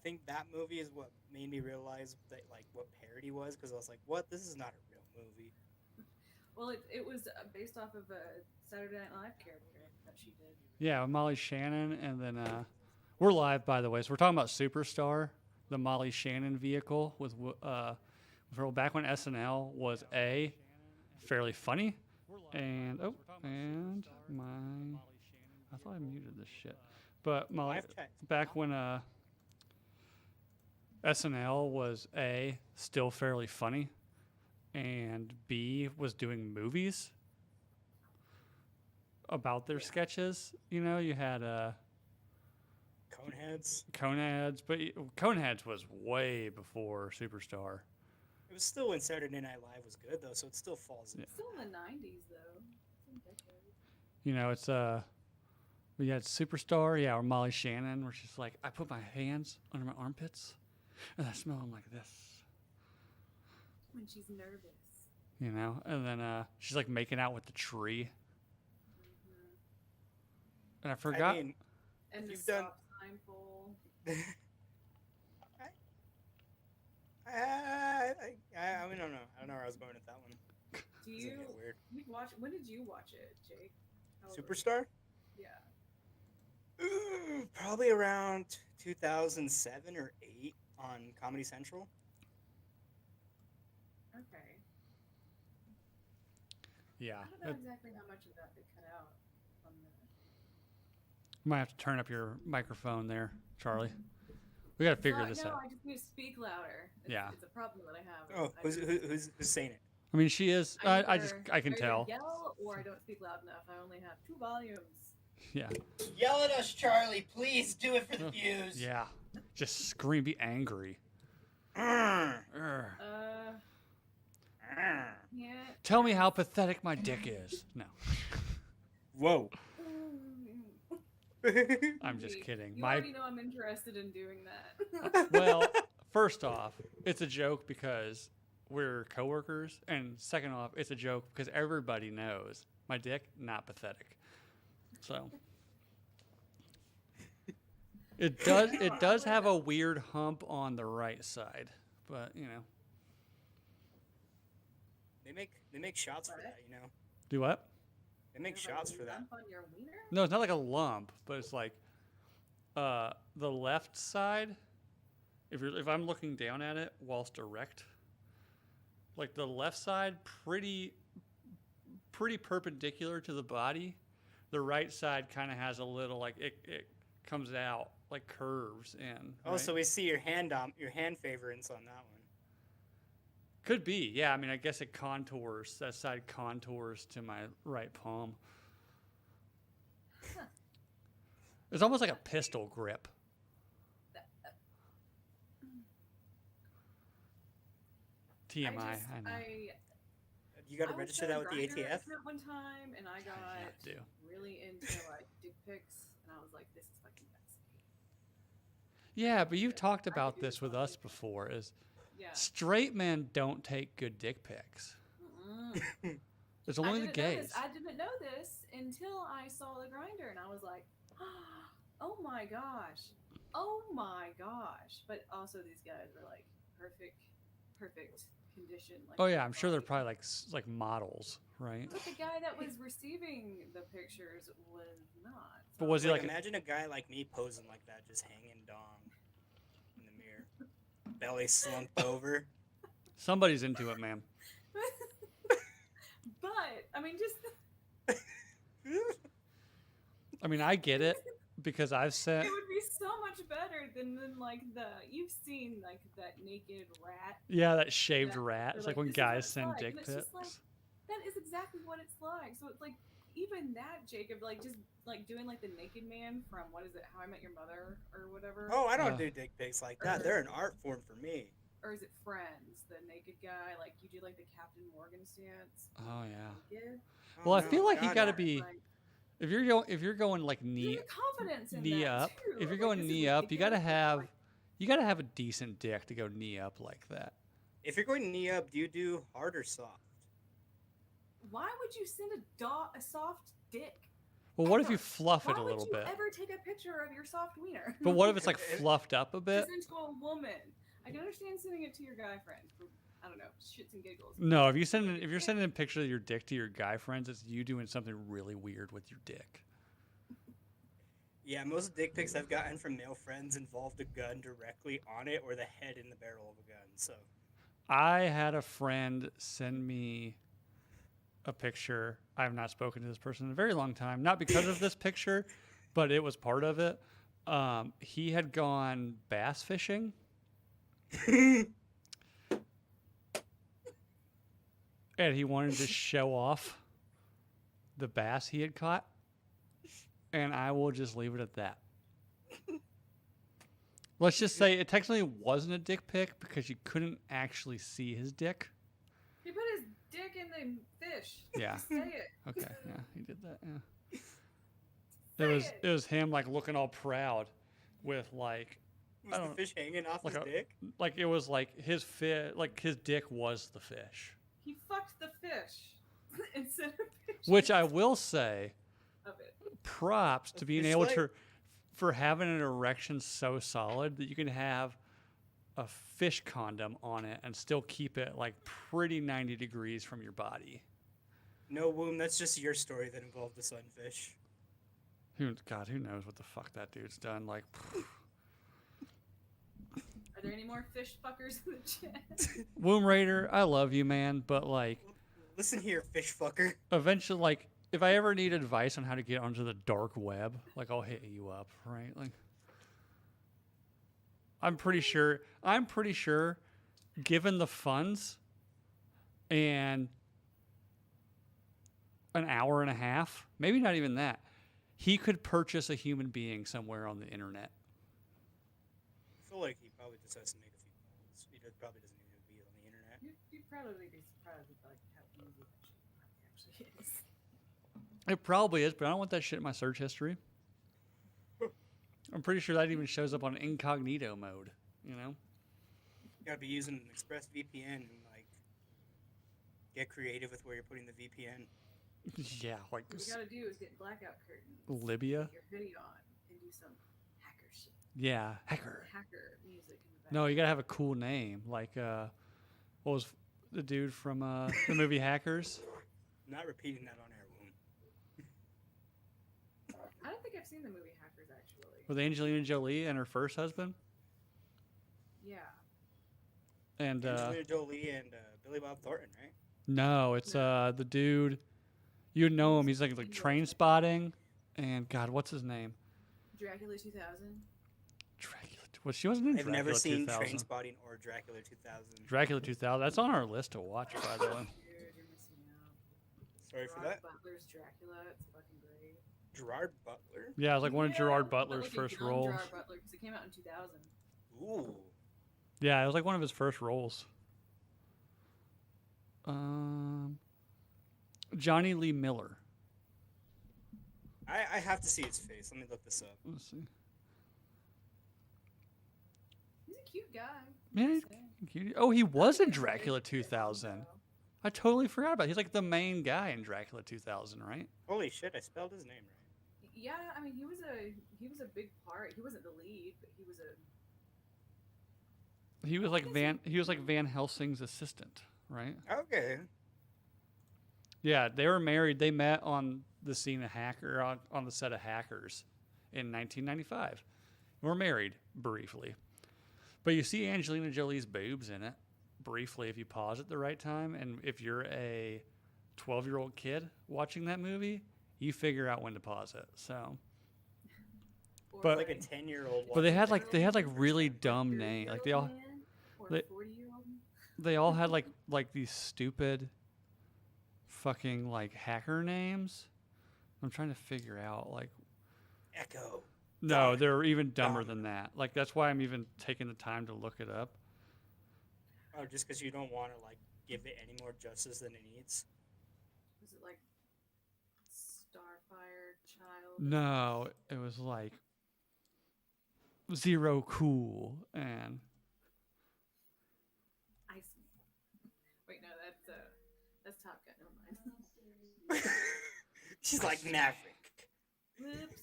think that movie is what made me realize that like what parody was because I was like, what? This is not a real movie. Well, it was based off of a Saturday Night Live character that she did. Yeah, Molly Shannon, and then we're live, by the way. So we're talking about Superstar, the Molly Shannon vehicle back when SNL was fairly funny, and I thought I muted this shit, but Molly Live chat. back when SNL was still fairly funny, and B was doing movies about their sketches. You know, you had Coneheads. Coneheads, but Coneheads was way before Superstar. It was still when Saturday Night Live was good though, so it still falls. Yeah. Still in the '90s though. You know, it's we had Superstar, yeah, or Molly Shannon, where she's like, I put my hands under my armpits, and I smell them like this. When she's nervous. You know, and then she's like making out with the tree, and I forgot. I mean, And the you've done- stop sign pole. I mean, I don't know. I don't know where I was going with that one. Do It's gonna you get weird. you watch? When did you watch it, Jake? How old were you? Superstar? Yeah. Probably around 2007 or 8 on Comedy Central. Okay. Yeah, I don't know exactly how much of that they cut out from the. you might have to turn up your microphone there, Charlie. We got to figure this no, out. I just need to speak louder. Yeah. It's a problem that I have. Oh, who's saying it? I mean, she is. I can either tell. Yell or I don't speak loud enough. I only have 2 volumes. Yeah, Yell at us, Charlie. Please do it for the views. yeah. Just scream, be angry. Mm. Urgh. Yeah. Tell me how pathetic my dick is. No, Whoa. I'm just kidding. You already know I'm interested in doing that. Well, first off, it's a joke because we're coworkers, and second off, it's a joke because everybody knows my dick not pathetic. So it does have a weird hump on the right side, but you know. They make shots for that, you know. Do what? They make shots for that. Lump on your wiener? No, it's not like a lump, but it's like the left side. If I'm looking down at it whilst erect, like the left side, pretty perpendicular to the body. The right side kind of has a little like it comes out like curves in. Oh, right? so we see your hand favorites on that one. Could be, yeah. I mean, I guess it contours. That side contours to my right palm. Huh. It's almost like a pistol grip. TMI. I know. You got to I was register at that a with the Grindr ATF. at one time, and I got do. really into like dick pics, and I was like, "This is fucking fascinating." Yeah, but you've talked about this with us before. Is Yeah. straight men don't take good dick pics. Mm-mm. It's only the didn't know gays. this. I didn't know this until I saw the Grinder, and I was like, "Oh my gosh, oh my gosh!" But also, these guys are like perfect condition. Like, Oh yeah, I'm sure they're probably like models, right? But the guy that was receiving the pictures was not. But was he Like, like imagine a guy like me posing like that, just hanging dong in the mirror, belly slumped over. somebody's into it, man? But I mean, just I mean, I get it because I've said it would be so much better than like you've seen like that naked rat. yeah, that shaved Yeah, rat. they're It's like, like when "This is what guys it's send like," dick and it's pics. just like, that is exactly what it's like. So it's like even that, Jacob, like just like doing like the naked man from what is it, How I Met Your Mother or whatever. Oh, I don't Uh. do dick pics like that. They're an art form for me. Or is it Friends? The naked guy, like you do like the Captain Morgan stance. Oh yeah. Naked. Well, I no, feel like you God, got to no. be Like, if you're going like do knee your confidence in knee that up. too. If you're Like, going this is knee up, you got to ridiculous. have a decent dick to go knee up like that. If you're going knee up, do you do hard or soft? Why would you send a soft dick? Well, what if Ever. you fluff Why it a little would you bit? ever take a picture of your soft wiener? But what if it's like fluffed up a bit? Just into a woman. I can understand sending it to your guy friend for, I don't know, shits and giggles. No, if you're sending a picture of your dick to your guy friends, it's you doing something really weird with your dick. Yeah, most dick pics I've gotten from male friends involved a gun directly on it or the head in the barrel of a gun. So I had a friend send me a picture. I have not spoken to this person in a very long time, not because of this picture, but it was part of it. He had gone bass fishing. And he wanted to show off the bass he had caught. And I will just leave it at that. Let's just say it technically wasn't a dick pic because you couldn't actually see his dick. He put his dick in the fish. Yeah. Just say it. Okay. Yeah, he did that. Yeah. It was him like looking all proud with like was the fish hanging off his dick? Like it was like his dick was the fish. He fucked the fish instead of pictures Which I will say, of it. props to being able to, for having an erection so solid that you can have a fish condom on it and still keep it like pretty 90 degrees from your body. No, Womb, that's just your story that involved the sunfish. Who knows what the fuck that dude's done? Like, Are there any more fish fuckers in the chat? Womb Raider, I love you, man, but like, listen here, fish fucker. Eventually, like, if I ever need advice on how to get onto the dark web, like, I'll hit you up, right? Like, I'm pretty sure, given the funds and an hour and a half, maybe not even that, he could purchase a human being somewhere on the internet. I feel like he probably just has to make a few calls. He probably doesn't need to be on the internet. You'd probably be surprised with like how easy that shit actually is. It probably is, but I don't want that shit in my search history. I'm pretty sure that even shows up on incognito mode, you know? You gotta be using an ExpressVPN and like get creative with where you're putting the VPN. Yeah, like What you gotta do is get blackout curtains. Libya. Get your hoodie on and do some hacker shit. Yeah, hacker. Hacker music in the back. No, you gotta have a cool name. Like, what was the dude from the movie Hackers? I'm not repeating that on air, Womb. I don't think I've seen the movie Hackers actually. With Angelina Jolie and her first husband? Yeah. And Angelina Jolie and Billy Bob Thornton, right? no, it's the dude. You know him. He's like Train Spotting, and God, what's his name? Dracula 2000. Dracula. Well, she wasn't in I've Dracula never seen 2000. Train Spotting or Dracula 2000. Dracula 2000. That's on our list to watch, by the way. Dude, you're missing out. Sorry for Gerard that. Butler's Dracula. It's fucking great. Gerard Butler? Yeah, it was like one of Gerard but Butler's like a first young roles. Gerard Butler, because it came out in 2000. Ooh. Yeah, it was like one of his first roles. Johnny Lee Miller. I have to see his face. Let me look this up. Let's see. He's a cute guy. Man, he's cute. Oh, he was in Dracula 2000. I totally forgot about it. He's like the main guy in Dracula 2000, right? Holy shit, I spelled his name right. Yeah, I mean he was a big part. He wasn't the lead, but he was a. He was like Van Helsing's assistant, right? Okay. Yeah, they were married. They met on the scene of Hacker on the set of Hackers in 1995. We're married briefly, but you see Angelina Jolie's boobs in it briefly if you pause at the right time, and if you're a 12-year-old kid watching that movie, you figure out when to pause it. So, but like a 10-year-old. But they had like really dumb names. Like they all had like these stupid fucking like hacker names. I'm trying to figure out like Echo. no, they're even dumber than that. Like that's why I'm even taking the time to look it up. Oh, just because you don't want to like give it any more justice than it needs. Was it like Starfire Child? No, it was like Zero Cool and Iceman. Wait, no, that's Top Gun. Never mind. She's like Maverick. Whoops.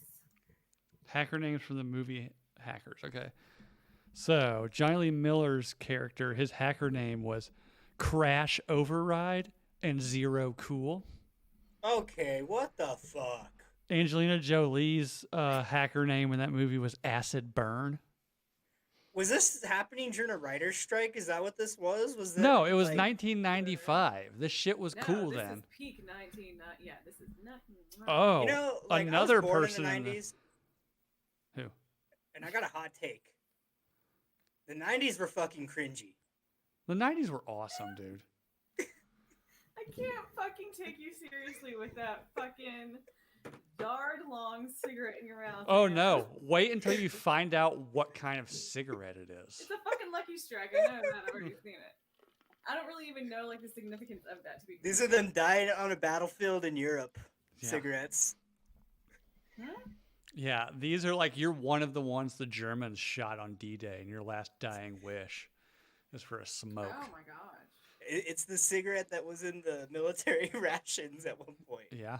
Hacker names from the movie Hackers. Okay. So Johnny Lee Miller's character, his hacker name was Crash Override and Zero Cool. Okay, what the fuck? Angelina Jolie's hacker name in that movie was Acid Burn. Was this happening during a writer's strike? Is that what this was? Was it No, it was like 1995. This shit was No, cool this then. is peak 19. Yeah, this is nothing. Oh, you know, like another I was born person in the 90s, Who? and I got a hot take. The 90s were fucking cringy. The 90s were awesome, dude. I can't fucking take you seriously with that fucking yard-long cigarette in your mouth. Oh man. no! Wait until you find out what kind of cigarette it is. It's a fucking Lucky Strike. I know that. I've already seen it. I don't really even know like the significance of that. To be These are them dying on a battlefield in Europe. Yeah. Cigarettes. Yeah, these are like you're one of the ones the Germans shot on D-Day, and your last dying wish is for a smoke. Oh my gosh. It's the cigarette that was in the military rations at one point. Yeah.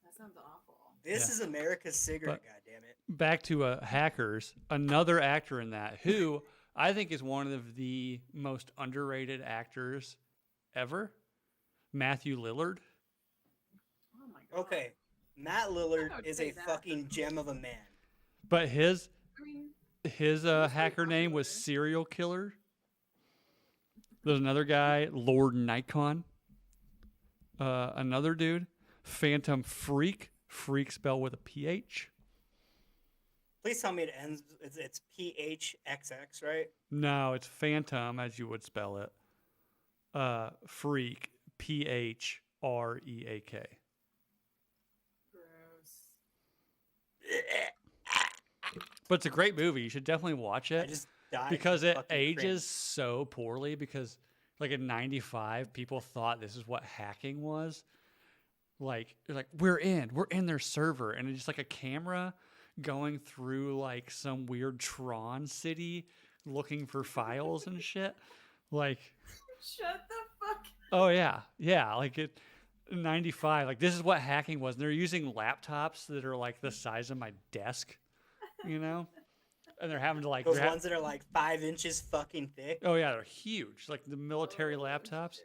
That sounds awful. This Yeah. is America's cigarette, But- goddammit. Back to Hackers, another actor in that who I think is one of the most underrated actors ever, Matthew Lillard. Oh my god. Okay, Matt Lillard I would is say a that. fucking gem of a man. But his I mean, hacker name was popular. Serial Killer. There's another guy, Lord Nikon. Another dude, Phantom Freak. Freak spelled with a PH. Please tell me it ends. It's PHXX, right? No, it's Phantom as you would spell it. Freak, PHREAK. gross. But it's a great movie. You should definitely watch I it just died because from it fucking ages cringe. so poorly. Because like in '95, people thought this is what hacking was. Like they're like we're in their server, and it's just like a camera going through like some weird Tron city looking for files and shit. Like, Shut the fuck. oh yeah, like it. 95, like this is what hacking was. And they're using laptops that are like the size of my desk, you know, and they're having to like Those ones that are like 5 inches fucking thick. oh yeah, they're huge, like the military laptops.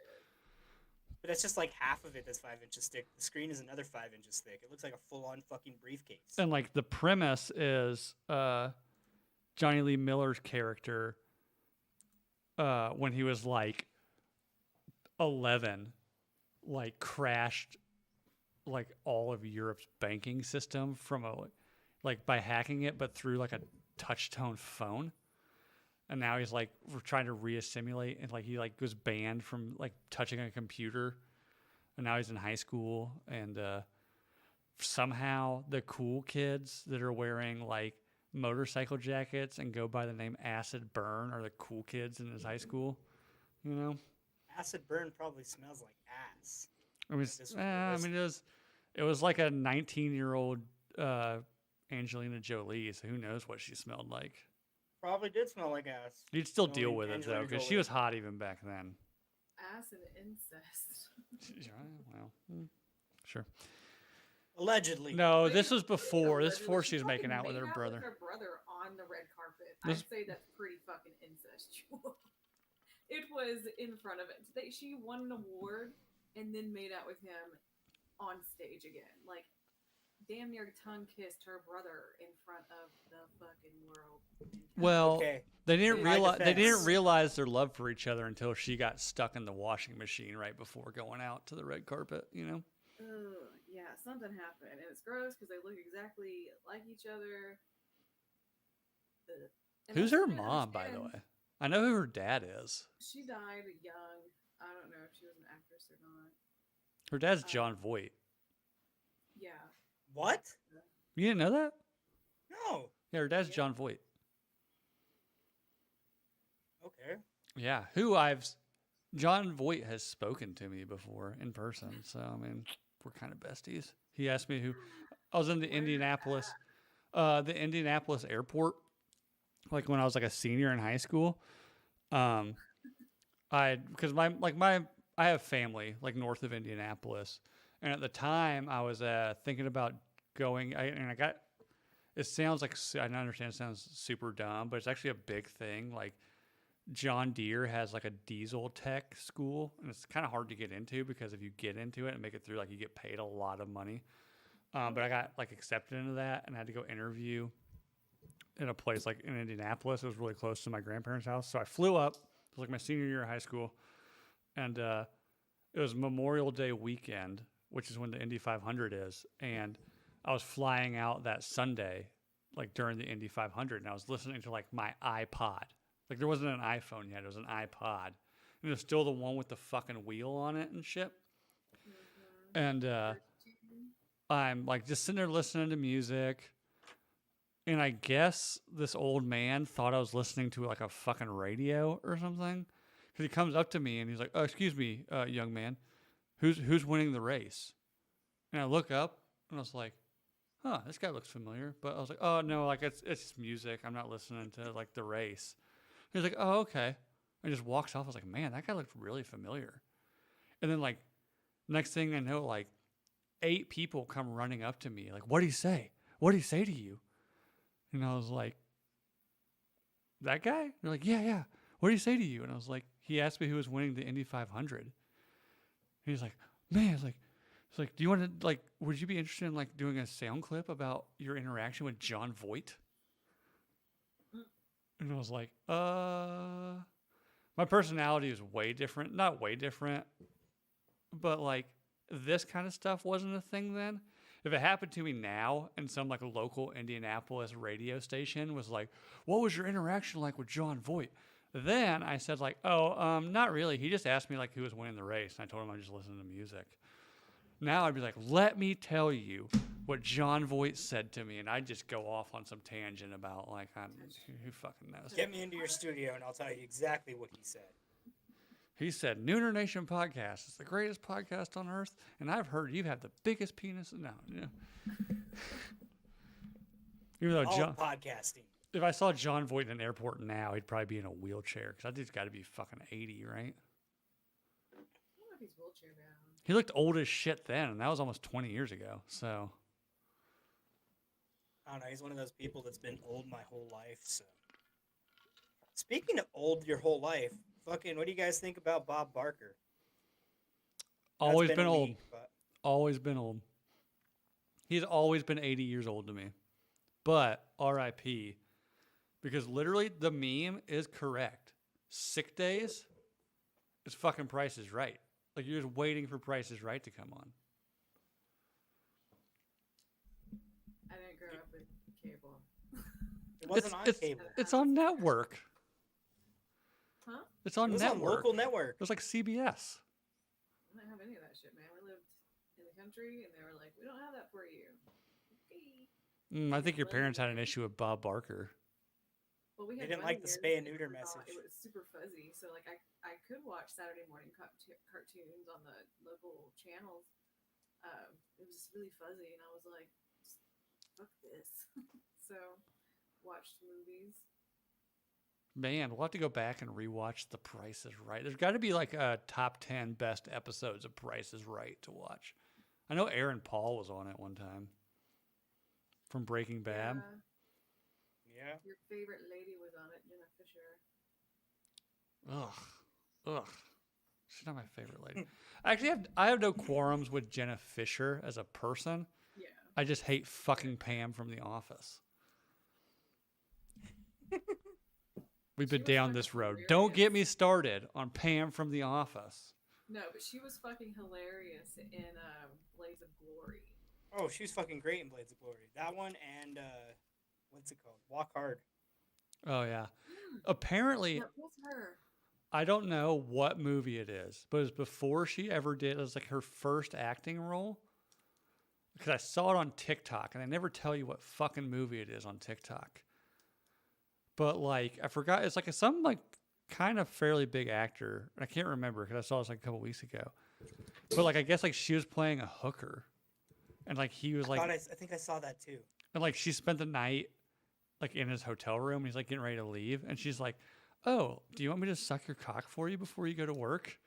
But that's just like half of it that's 5 inches thick. The screen is another 5 inches thick. It looks like a full-on fucking briefcase. And like the premise is Johnny Lee Miller's character when he was like 11 like crashed like all of Europe's banking system from a like by hacking it but through like a touch tone phone. And now he's like we're trying to reassimilate and like he like was banned from like touching a computer. And now he's in high school and somehow the cool kids that are wearing like motorcycle jackets and go by the name Acid Burn are the cool kids in his high school, you know? Acid burn probably smells like ass. I mean, This was I mean it was like a 19-year-old Angelina Jolie, so who knows what she smelled like. Probably did smell like ass. You'd still Knowing deal with it though, Angelina because she Jolie. was hot even back then. Ass and incest. Yeah, well, sure. Allegedly. No, Wait, this was before. This was allegedly, before she was making fucking out with made her brother. With her brother on the red carpet. This- I'd say that's pretty fucking incestual. It was in front of it. She won an award and then made out with him on stage again. Like, damn near tongue kissed her brother in front of the fucking world. Well, Okay. they didn't In my realize defense- realize their love for each other until she got stuck in the washing machine right before going out to the red carpet. You know. Ugh, yeah, something happened, and it's gross because they look exactly like each other. Ugh. And Who's I her still didn't mom, by the understand- way? I know who her dad is. She died young. I don't know if she was an actress or not. Her dad's John Voight. Yeah. What? You didn't know that? No. Yeah, her dad's John Voight. Okay. Yeah, John Voight has spoken to me before in person, so I mean, we're kind of besties. He asked me who I was in the Indianapolis airport, like when I was like a senior in high school. I because I have family like north of Indianapolis, and at the time I was thinking about going. I got. It sounds like I understand. It sounds super dumb, but it's actually a big thing. Like John Deere has like a diesel tech school, and it's kind of hard to get into because if you get into it and make it through, like you get paid a lot of money. But I got like accepted into that, and I had to go interview in a place like in Indianapolis. It was really close to my grandparents' house, so I flew up. It was like my senior year of high school, and it was Memorial Day weekend, which is when the Indy 500 is, and I was flying out that Sunday, like during the Indy 500, and I was listening to like my iPod. Like there wasn't an iPhone yet; it was an iPod, and it was still the one with the fucking wheel on it and shit. And I'm like just sitting there listening to music, and I guess this old man thought I was listening to like a fucking radio or something, because he comes up to me and he's like, "Oh, excuse me, young man, who's winning the race?" And I look up and I was like, "Huh, this guy looks familiar." But I was like, "Oh no, like it's just music. I'm not listening to like the race." He's like, "Oh, okay." And just walks off. I was like, "Man, that guy looked really familiar." And then like next thing I know, like 8 people come running up to me, like, "What did he say? What did he say to you?" And I was like, "That guy?" They're like, "Yeah, yeah. What did he say to you?" And I was like, "He asked me who was winning the Indy 500." And he's like, "Man, it's like, do you want to like? Would you be interested in like doing a sound clip about your interaction with John Voight?" And I was like, my personality is way different. Not way different, but like this kind of stuff wasn't a thing then. If it happened to me now and some like local Indianapolis radio station was like, "What was your interaction like with John Voight?" Then I said like, "Oh, not really. He just asked me like who was winning the race." And I told him I just listened to music. Now I'd be like, "Let me tell you what John Voight said to me," and I'd just go off on some tangent about like, who fucking knows. Get me into your studio and I'll tell you exactly what he said. He said, "Nooner Nation podcast is the greatest podcast on earth, and I've heard you have the biggest penis." No, yeah. Even though All podcasting. if I saw John Voight in an airport now, he'd probably be in a wheelchair because that dude's got to be fucking 80, right? I don't know if he's wheelchair bound. He looked old as shit then, and that was almost 20 years ago. So I don't know. He's one of those people that's been old my whole life. So, speaking of old your whole life, fucking, what do you guys think about Bob Barker? always That's been old. week, but Always been old. He's always been 80 years old to me. But RIP, because literally the meme is correct. Sick days is fucking Price is Right. Like you're just waiting for Price is Right to come on. I didn't grow up with cable. it wasn't on cable. It's on network. Huh? It's on It was network. on local network. It was like CBS. I didn't have any of that shit, man. We lived in the country, and they were like, "We don't have that for you." Okay. I think your parents had an issue with Bob Barker. Well, we They had didn't bunny like the ears, spay and and neuter we thought message. It was super fuzzy, so like I could watch Saturday morning cartoons on the local channels. It was just really fuzzy, and I was like, "Fuck this." So, watched movies. Man, we'll have to go back and rewatch The Price is Right. There's got to be like a top 10 best episodes of Price is Right to watch. I know Aaron Paul was on it one time from Breaking Bad. Yeah. Your favorite lady was on it, Jenna Fisher. Ugh. She's not my favorite lady. I have no quorums with Jenna Fisher as a person. Yeah. I just hate fucking Pam from The Office. We've been She was down this fucking road. Don't get hilarious. me started on Pam from The Office. No, but she was fucking hilarious in Blades of Glory. Oh, she was fucking great in Blades of Glory. That one and what's it called? Walk Hard. Oh, yeah. Apparently, What was her? I don't know what movie it is, but it was before she ever did. It was like her first acting role. Because I saw it on TikTok, and I never tell you what fucking movie it is on TikTok. But like, I forgot. It's like some like kind of fairly big actor. I can't remember because I saw this like a couple weeks ago. But like, I guess like she was playing a hooker, and like he was like, I think I saw that too. and like she spent the night like in his hotel room. He's like getting ready to leave, and she's like, "Oh, do you want me to suck your cock for you before you go to work?"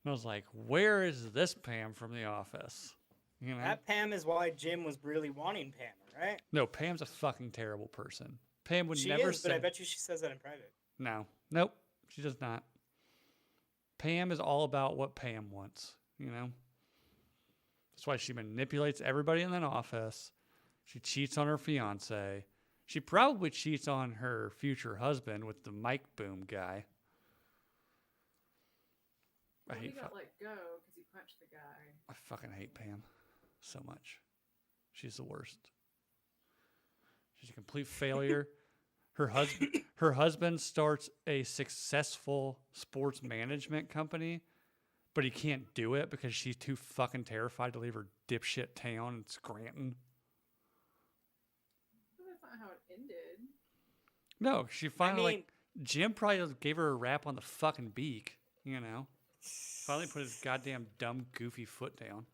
And I was like, "Where is this Pam from The Office?" You know? That Pam is why Jim was really wanting Pam, right? No, Pam's a fucking terrible person. Pam would She never is, but I say bet you she says that in private. no. Nope, she does not. Pam is all about what Pam wants. You know. That's why she manipulates everybody in that office. She cheats on her fiance. She probably cheats on her future husband with the mic boom guy. Well, he got let go because he punched the guy. I fucking hate Pam so much. She's the worst. She's a complete failure. Her husband starts a successful sports management company, but he can't do it because she's too fucking terrified to leave her dipshit town in Scranton. Well, that's not how it ended. No, she finally Jim probably just gave her a rap on the fucking beak, you know. Finally put his goddamn dumb goofy foot down.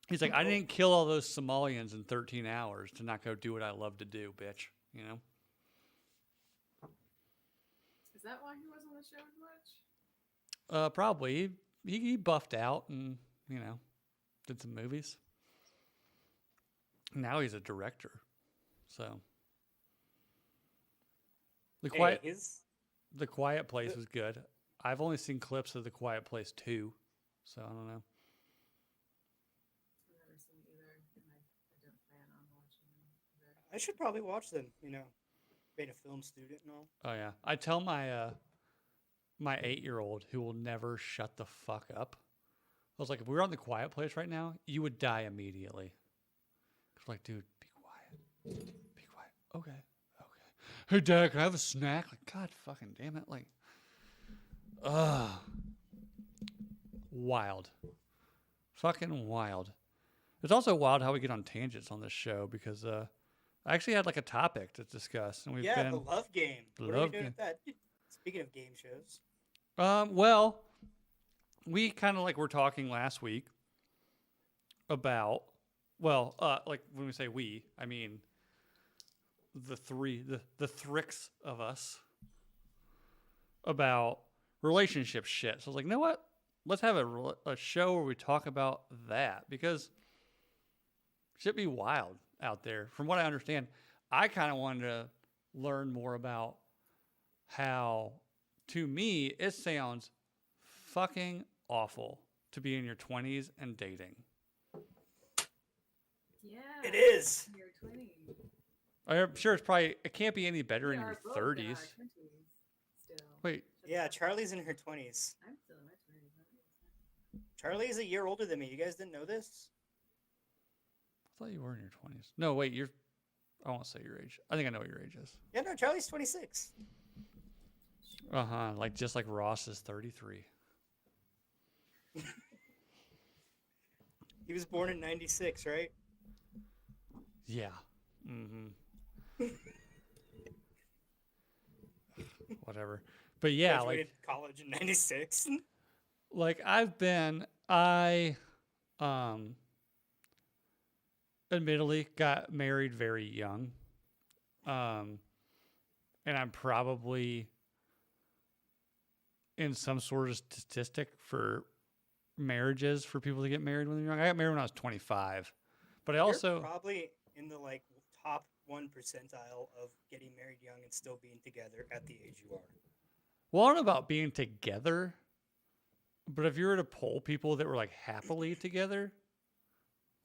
He's like, I didn't kill all those Somalians in 13 hours to not go do what I love to do, bitch. You know? Is that why he wasn't on the show as much? Probably. He buffed out and, you know, did some movies. Now he's a director. So. The Quiet Place was good. I've only seen clips of The Quiet Place 2, so I don't know. I've never seen it either, and I don't plan on watching them either. I should probably watch them, you know, being a film student and all. Oh yeah, I tell my my 8-year-old who will never shut the fuck up. I was like, if we were on The Quiet Place right now, you would die immediately. Cause like, dude, be quiet, be quiet. Okay, okay. Hey, Dad, can I have a snack? Like, God, fucking damn it, like, wild, fucking wild. It's also wild how we get on tangents on this show because I actually had like a topic to discuss, and we've been the love game. The What are we love doing game. with that? Speaking of game shows, Well, we kind of like were talking last week about, like when we say we, I mean the thricks of us about relationship shit. So I was like, you know what? Let's have a show where we talk about that because it should be wild out there. From what I understand, I kind of wanted to learn more about how, to me, it sounds fucking awful to be in your 20s and dating. Yeah. it is. You're 20. I'm sure it can't be any better We in are your both in our 30s. 20s still. Wait, Yeah, Charlie's in her 20s. I'm still in my 20s. Charlie is a year older than me. You guys didn't know this? I thought you were in your 20s. No, wait, I won't say your age. I think I know what your age is. Yeah, no, Charlie's 26. Like just like Ross is 33. He was born in 96, right? Yeah. Mm-hmm. Whatever. But yeah, Graduated college in 96. like I admittedly got married very young. And I'm probably in some sort of statistic for marriages for people to get married when they're young. I got married when I was 25. But I also You're probably in the like top 1 percentile of getting married young and still being together at the age you are. Well, I don't know about being together, but if you were to poll people that were like happily together,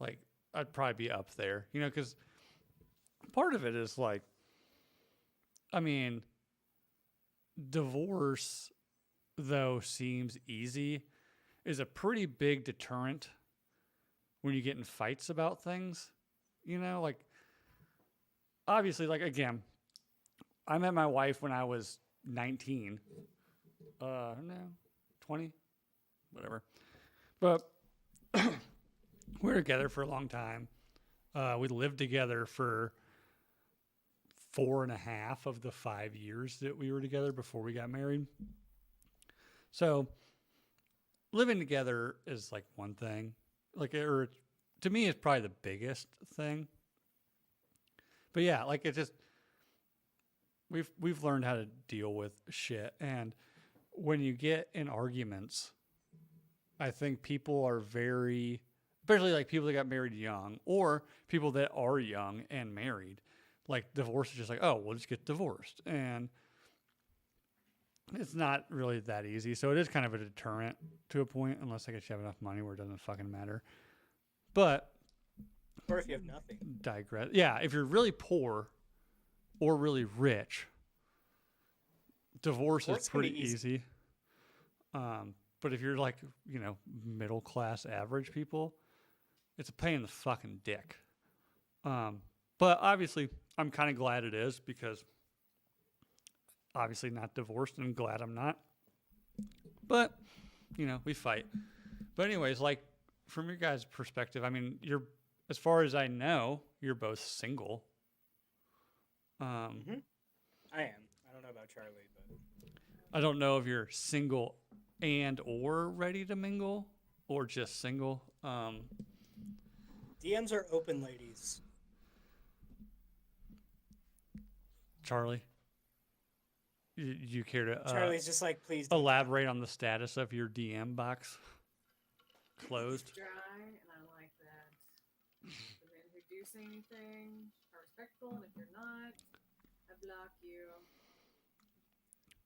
like I'd probably be up there, you know, because part of it is like, I mean, divorce, though seems easy, is a pretty big deterrent when you get in fights about things, you know, like obviously, like again, I met my wife when I was 19. No, 20, whatever. But we were together for a long time. We lived together for 4.5 of the 5 years that we were together before we got married. So living together is like one thing, like, or to me, it's probably the biggest thing. But yeah, like it just, we've learned how to deal with shit. And when you get in arguments, I think people are very, especially like people that got married young or people that are young and married. Like divorce is just like, oh, we'll just get divorced. And it's not really that easy. So it is kind of a deterrent to a point, unless I guess you have enough money where it doesn't fucking matter. But Or if you have nothing. digress. Yeah, if you're really poor or really rich, divorce is Divorce can be pretty easy. easy. But if you're like, middle class average people, it's a pain in the fucking dick. But obviously, I'm kind of glad it is because obviously not divorced and I'm glad I'm not. But, we fight. But anyways, like from your guys' perspective, I mean, as far as I know, you're both single. Hmm. I am. I don't know about Charlie, but I don't know if you're single and or ready to mingle or just single. DMs are open, ladies. Charlie, you care to Charlie's just like, please don't. elaborate on the status of your DM box? Closed. It's dry, and I like that. The men who do say anything are respectful, and if you're not, I block you.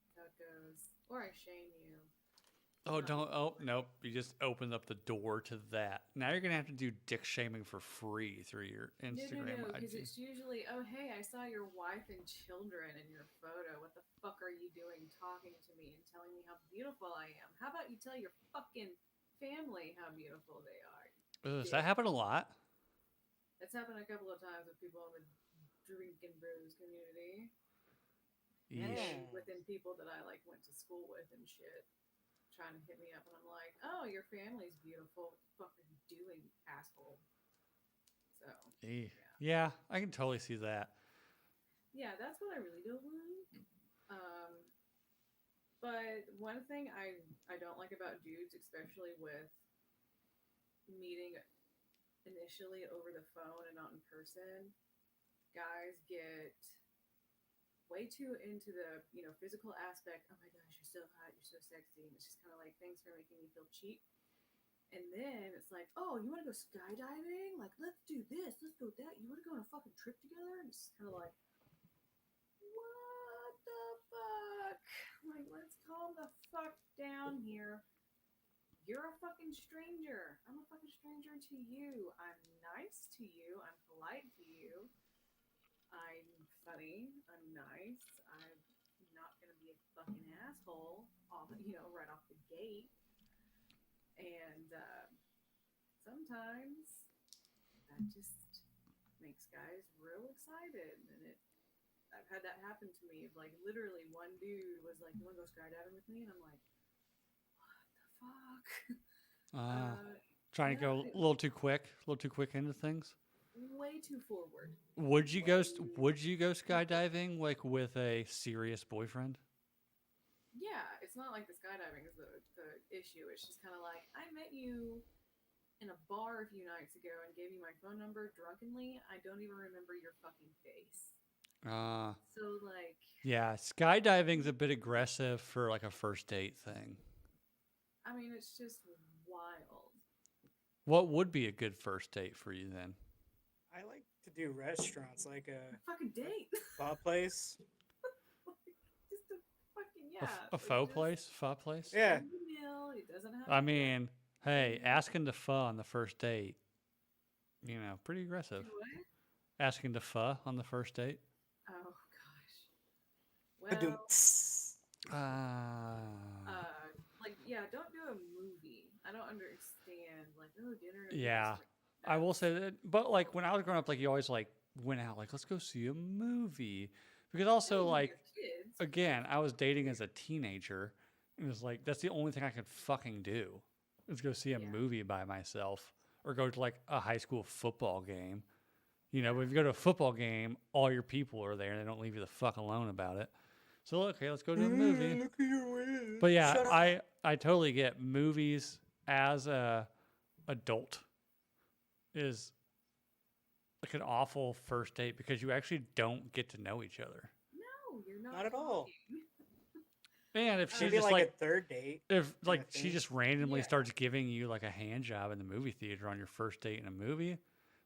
That's how it goes. Or I shame you. Oh, don't. Oh, nope. You just opened up the door to that. Now you're going to have to do dick shaming for free through your Instagram No, because IG. it's usually, oh, hey, I saw your wife and children in your photo. What the fuck are you doing talking to me and telling me how beautiful I am? How about you tell your fucking family how beautiful they are? Does that happen a lot? That's happened a couple of times with people in the drink and booze community. Yeesh. And within people that I like went to school with and shit. Trying to hit me up, and I'm like, "Oh, your family's beautiful. What the fuck are you doing, asshole?" So Yeah, I can totally see that. yeah, that's what I really don't like. But one thing I don't like about dudes, especially with meeting initially over the phone and not in person, guys get way too into the physical aspect. Oh my gosh, you're so hot, you're so sexy, and it's just kind of like, thanks for making me feel cheap. And then it's like, oh, you want to go skydiving? Like, let's do this, let's go that. You want to go on a fucking trip together? And it's kind of like, what the fuck? Like, let's calm the fuck down here. You're a fucking stranger. I'm a fucking stranger to you. I'm nice to you. I'm polite to you. I'm funny. I'm nice. I'm not gonna be a fucking asshole, right off the gate. And sometimes that just makes guys real excited, and I've had that happen to me. Like literally, one dude was like, "You want to go skydiving with me?" And I'm like, "What the fuck?" Trying to go a little too quick into things. Way too forward. Would you go skydiving like with a serious boyfriend? Yeah, it's not like the skydiving is the issue. It's just kind of like, I met you in a bar a few nights ago and gave you my phone number drunkenly. I don't even remember your fucking face. So like, yeah, skydiving's a bit aggressive for like a first date thing. I mean, it's just wild. What would be a good first date for you then? I like to do restaurants, like a Fucking date. pho place. Just a fucking A faux place? Pho place? Yeah. Meal. It doesn't have. I mean, hey, asking to pho on the first date, pretty aggressive. What? Asking to pho on the first date? Oh gosh. Well, like, yeah, don't do a movie. I don't understand. Like, oh, dinner. Yeah. I will say that, but like when I was growing up, like you always like went out, like let's go see a movie, because also like kids. again, I was dating as a teenager, and it was like that's the only thing I could fucking do is go see a movie by myself or go to like a high school football game. But if you go to a football game, all your people are there and they don't leave you the fuck alone about it. So okay, let's go to a movie. Look at your win. But yeah, I totally get movies as a adult is like an awful first date because you actually don't get to know each other. No, you're not. Not at all. And if she Maybe just like like a third date. if like kinda she thing. just randomly Yeah. starts giving you like a hand job in the movie theater on your first date in a movie,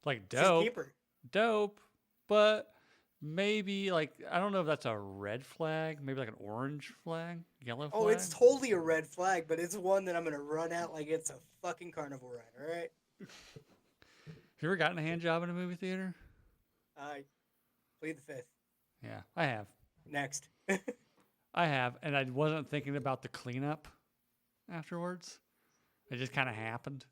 like She's a dope, keeper. dope. But maybe like I don't know if that's a red flag, maybe like an orange flag, yellow Oh, flag. it's totally a red flag, but it's one that I'm gonna run out like it's a fucking carnival ride. All right. Have you ever gotten a hand job in a movie theater? I plead the fifth. Yeah, I have. Next. I have, and I wasn't thinking about the cleanup afterwards. It just kind of happened,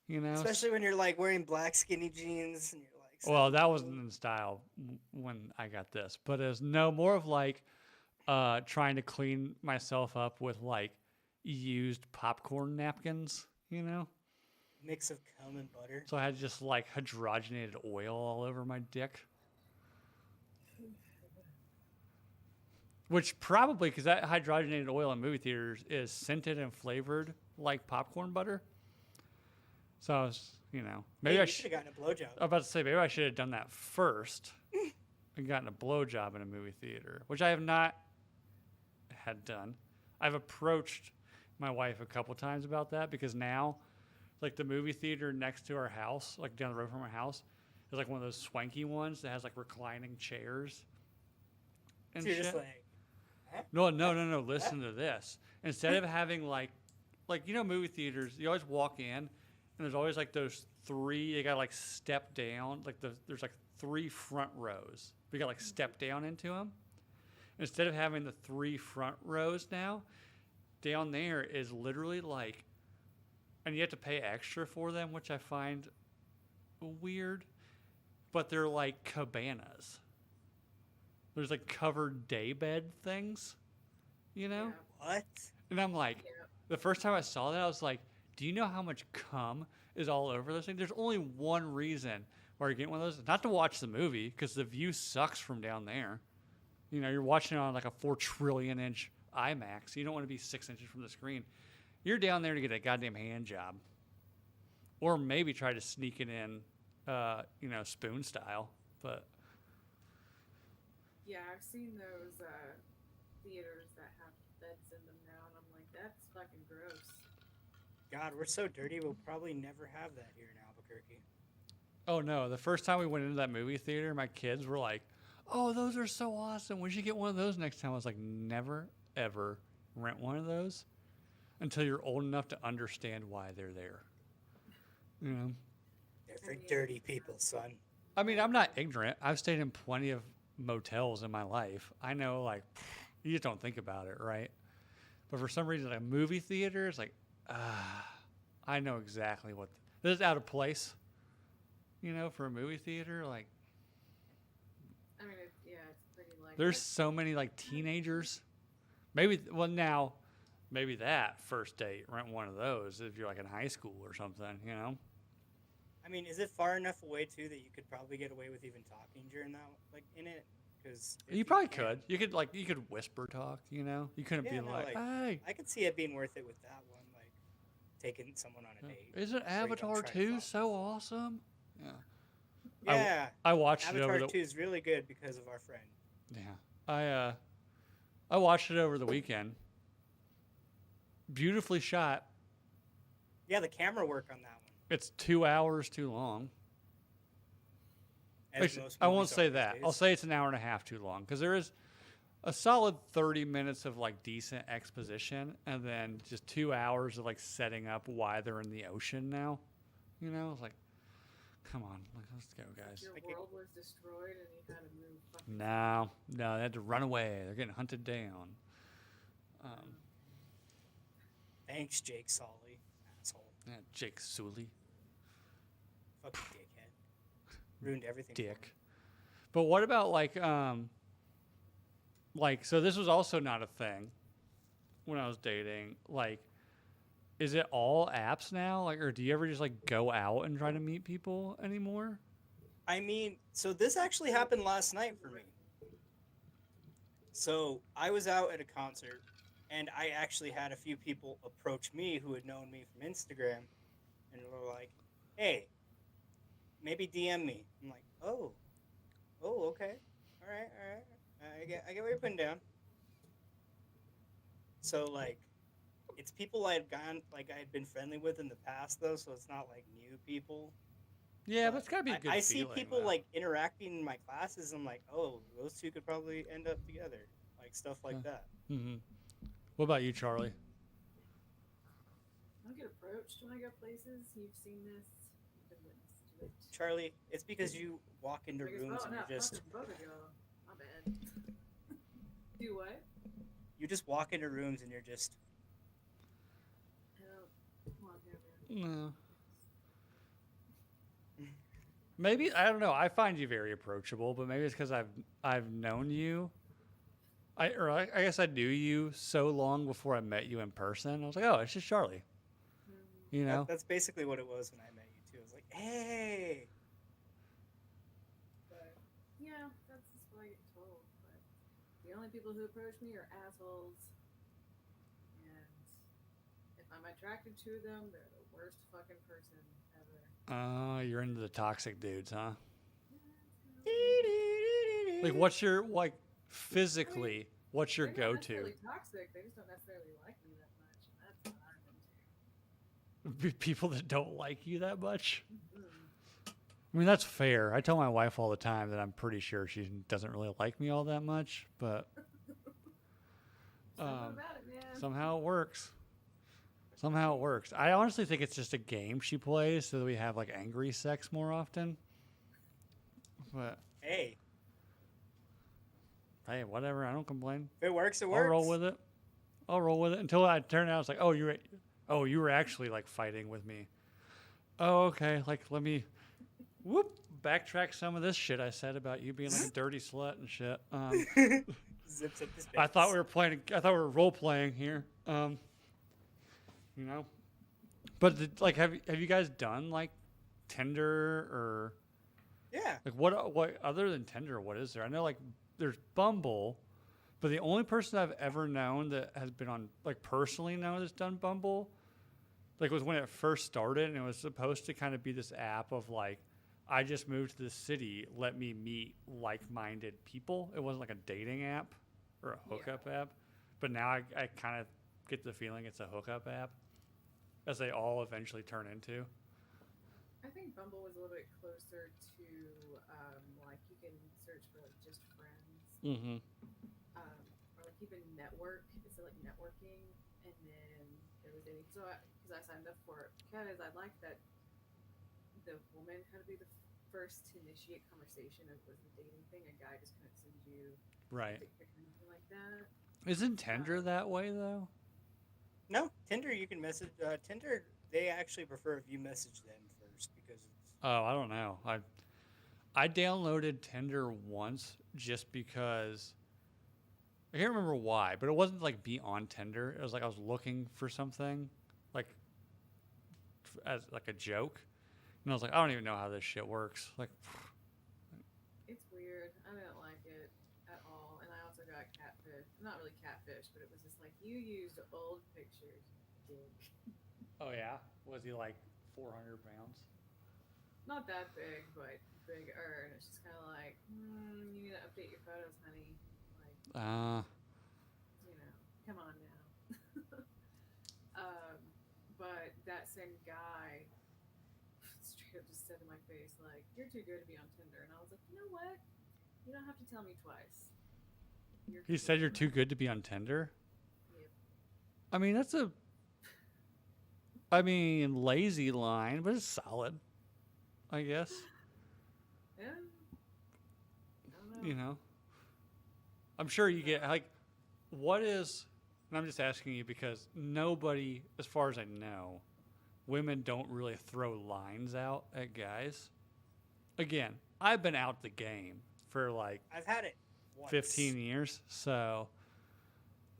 you know. Especially when you're like wearing black skinny jeans and you're like. Well, that 17. wasn't in style when I got this, but it was no more of like trying to clean myself up with like used popcorn napkins, you know. Mix of cum and butter. So I had just like hydrogenated oil all over my dick. Which probably, because that hydrogenated oil in movie theaters is scented and flavored like popcorn butter. So I was, you know, maybe Hey, I you should. should have gotten a blowjob. I was about to say maybe I should have done that first and gotten a blowjob in a movie theater, which I have not had done. I've approached my wife a couple times about that because now, like the movie theater next to our house, like down the road from our house, is like one of those swanky ones that has like reclining chairs. And So you're shit. just like, No. Listen to this. Instead of having like you know, movie theaters, you always walk in, and there's always like those three. You got to like step down. Like there's like three front rows. We got like step down into them. Instead of having the three front rows now, down there is literally like, and you have to pay extra for them, which I find weird. But they're like cabanas. There's like covered daybed things, you know? Yeah. what? And I'm like, Yeah. the first time I saw that, I was like, do you know how much cum is all over this thing? There's only one reason why you're getting one of those. Not to watch the movie, because the view sucks from down there. You know, you're watching it on like a 4 trillion inch IMAX. You don't want to be 6 inches from the screen. You're down there to get a goddamn hand job. Or maybe try to sneak it in, you know, spoon style. But Yeah, I've seen those theaters that have beds in them now, and I'm like, that's fucking gross. God, we're so dirty. We'll probably never have that here in Albuquerque. oh no, the first time we went into that movie theater, my kids were like, oh, those are so awesome. We should get one of those next time. I was like, never, ever rent one of those until you're old enough to understand why they're there. You know? They're for Yeah. dirty people, son. I mean, I'm not ignorant. I've stayed in plenty of motels in my life. I know, like, you just don't think about it, right? But for some reason, a movie theater is like, I know exactly what. This is out of place, you know, for a movie theater. Like, I mean, it's pretty like. there's so many, like, teenagers. Maybe, well, now, maybe that first date, rent one of those if you're, like, in high school or something, you know? I mean, is it far enough away too that you could probably get away with even talking during that, like in it? Because You probably could. You could whisper talk, you know? You couldn't Yeah, be no, like, like, hey. I could see it being worth it with that one, like taking someone on a date. Isn't where you don't Avatar try to 2 fuck. so awesome? Yeah. Yeah, I watched it Avatar over 2 is really good because of our friend. Yeah. I watched it over the weekend. Beautifully shot. Yeah, the camera work on that one. It's 2 hours too long. As Actually, most I won't movies are say these that. days. I'll say it's an hour and a half too long because there is a solid 30 minutes of like decent exposition and then just 2 hours of like setting up why they're in the ocean now. You know, it's like, come on, like, let's go, guys. Your Like it- world was destroyed, and you had to move. Fucking No, they had to run away. They're getting hunted down. Thanks, Jake Sully, asshole. Yeah, Jake Sully. Fucking dickhead. Ruined everything. for me. Dick. But what about like so this was also not a thing when I was dating. Like, is it all apps now? Like, or do you ever just like go out and try to meet people anymore? I mean, so this actually happened last night for me. So I was out at a concert, and I actually had a few people approach me who had known me from Instagram, and were like, "Hey, maybe DM me." I'm like, "Oh, okay, all right. I get what you're putting down." So like, it's people I had been friendly with in the past though, so it's not like new people. Yeah, but But it's gotta be a good I see feeling people though. like interacting in my classes. I'm like, oh, those two could probably end up together, like stuff like that. Mm-hmm. What about you, Charlie? I get approached when I go places. You've seen this. You've been witness to it. Charlie, it's because you walk into Like, rooms oh and no, you're just fucking both of y'all. My bad. Do what? you just walk into rooms and you're just I don't walk over. No. Maybe I don't know. I find you very approachable, but maybe it's because I've known you. I guess I knew you so long before I met you in person. I was like, oh, it's just Charlie. You know. that's basically what it was when I met you too. I was like, hey, But yeah, that's just what I get told. But the only people who approach me are assholes, and if I'm attracted to them, they're the worst fucking person ever. Oh, you're into the toxic dudes, huh? Yeah, Like, what's your like physically? What's your they're not go-to? necessarily toxic. They just don't necessarily like me that much, and that's what I'm into. People that don't like you that much? Mm-hmm. I mean, that's fair. I tell my wife all the time that I'm pretty sure she doesn't really like me all that much, but Something about it, man. somehow it works. Somehow it works. I honestly think it's just a game she plays so that we have like angry sex more often. But hey, hey, whatever. I don't complain. if it works, it I'll works. roll with it. I'll roll with it until I turn out it's like, oh, you were actually like fighting with me. Oh, okay. Like, let me backtrack some of this shit I said about you being like a dirty slut and shit. Zips up his I thought pants. we were playing. I thought we were role playing here. You know. But like, have you guys done like Tinder or Yeah. like what other than Tinder? What is there? I know like there's Bumble, but the only person I've ever known that has been on like personally known that's done Bumble, like was when it first started, and it was supposed to kind of be this app of like, I just moved to the city, let me meet like-minded people. It wasn't like a dating app or a hookup app, but now I kind of get the feeling it's a hookup app, as they all eventually turn into. I think Bumble was a little bit closer to like you can search for like just friends, Mm-hmm. or like even network. It's like networking, and then there was dating. So because I signed up for it because I like that the woman kind of be the first to initiate conversation. If it was a dating thing, a guy just couldn't send you Right. a dick pic or anything like that. Isn't Tinder that way though? No, Tinder you can message. Tinder they actually prefer if you message them first because it's Oh, I don't know. I downloaded Tinder once just because I can't remember why, but it wasn't like be on Tinder. It was like I was looking for something, like as like a joke, and I was like, I don't even know how this shit works. Like, It's weird. I didn't like it at all. And I also got catfish. Not really catfish, but it was just like you used old pictures, dick. oh yeah, was he like 400 pounds? Not that big, but bigger. And it's just kind of like, you need to update your photos, honey. Like, you know, come on now. But that same guy straight up just said in my face, like, you're too good to be on Tinder. And I was like, you know what? You don't have to tell me twice. He said you're too good to be on Tinder. Yep. I mean, lazy line, but it's solid, I guess. Yeah. I don't know. You know, I'm sure you get like, what is, and I'm just asking you because nobody, as far as I know, women don't really throw lines out at guys. Again, I've been out the game for like I've had it once. 15 years, so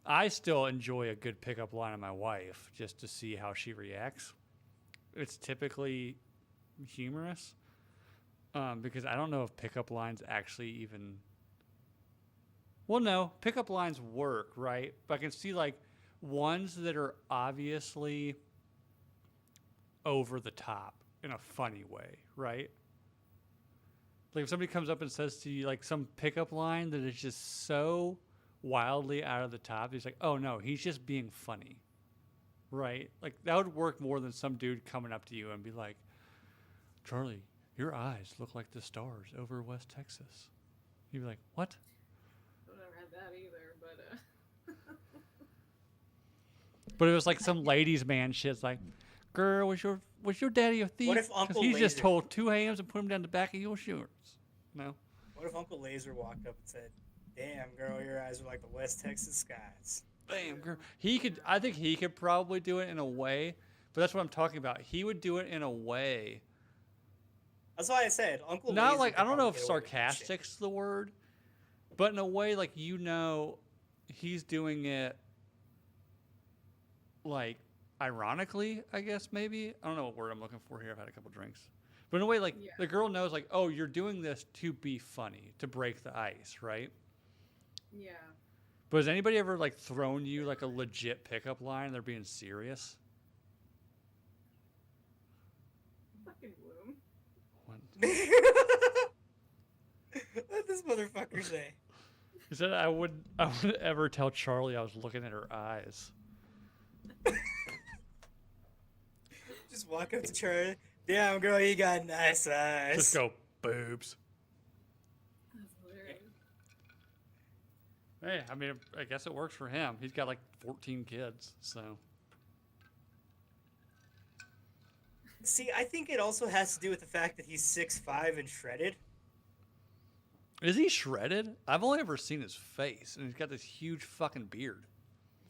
I still enjoy a good pickup line of my wife just to see how she reacts. It's typically humorous because I don't know if pickup lines actually even. Well, no, pickup lines work, right? But I can see like ones that are obviously over the top in a funny way, right? Like if somebody comes up and says to you like some pickup line that is just so wildly out of the top. He's like, oh no, he's just being funny. Right? Like, that would work more than some dude coming up to you and be like, Charlie, your eyes look like the stars over West Texas. You'd be like, what? I've never had that either, but But it was like some ladies' man shit. It's like, girl, was your daddy a thief? What if 'Cause Uncle he just Laser- told two hams and put them down the back of your shorts. No. What if Uncle Laser walked up and said, "Damn, girl, your eyes are like the West Texas skies." Damn, girl. I think he could probably do it in a way, but that's what I'm talking about. He would do it in a way. That's why I said Uncle. Not Laser like, could I don't know probably if get away with that shit. sarcastic's the word, but in a way, like, he's doing it, like, ironically, I guess, maybe. I don't know what word I'm looking for here. I've had a couple drinks. But in a way, like, Yeah. the girl knows, like, oh, you're doing this to be funny, to break the ice, right? yeah. But has anybody ever, like, thrown you, like, a legit pickup line and they're being serious? Fucking womb. What? What this motherfucker say? He said I wouldn't ever tell Charlie I was looking at her eyes. Just walk up to Charlie. Damn, girl, you got nice eyes. Just go, boobs. That's hilarious. Hey, I mean, I guess it works for him. He's got like 14 kids, so. See, I think it also has to do with the fact that he's 6'5" and shredded. Is he shredded? I've only ever seen his face, and he's got this huge fucking beard.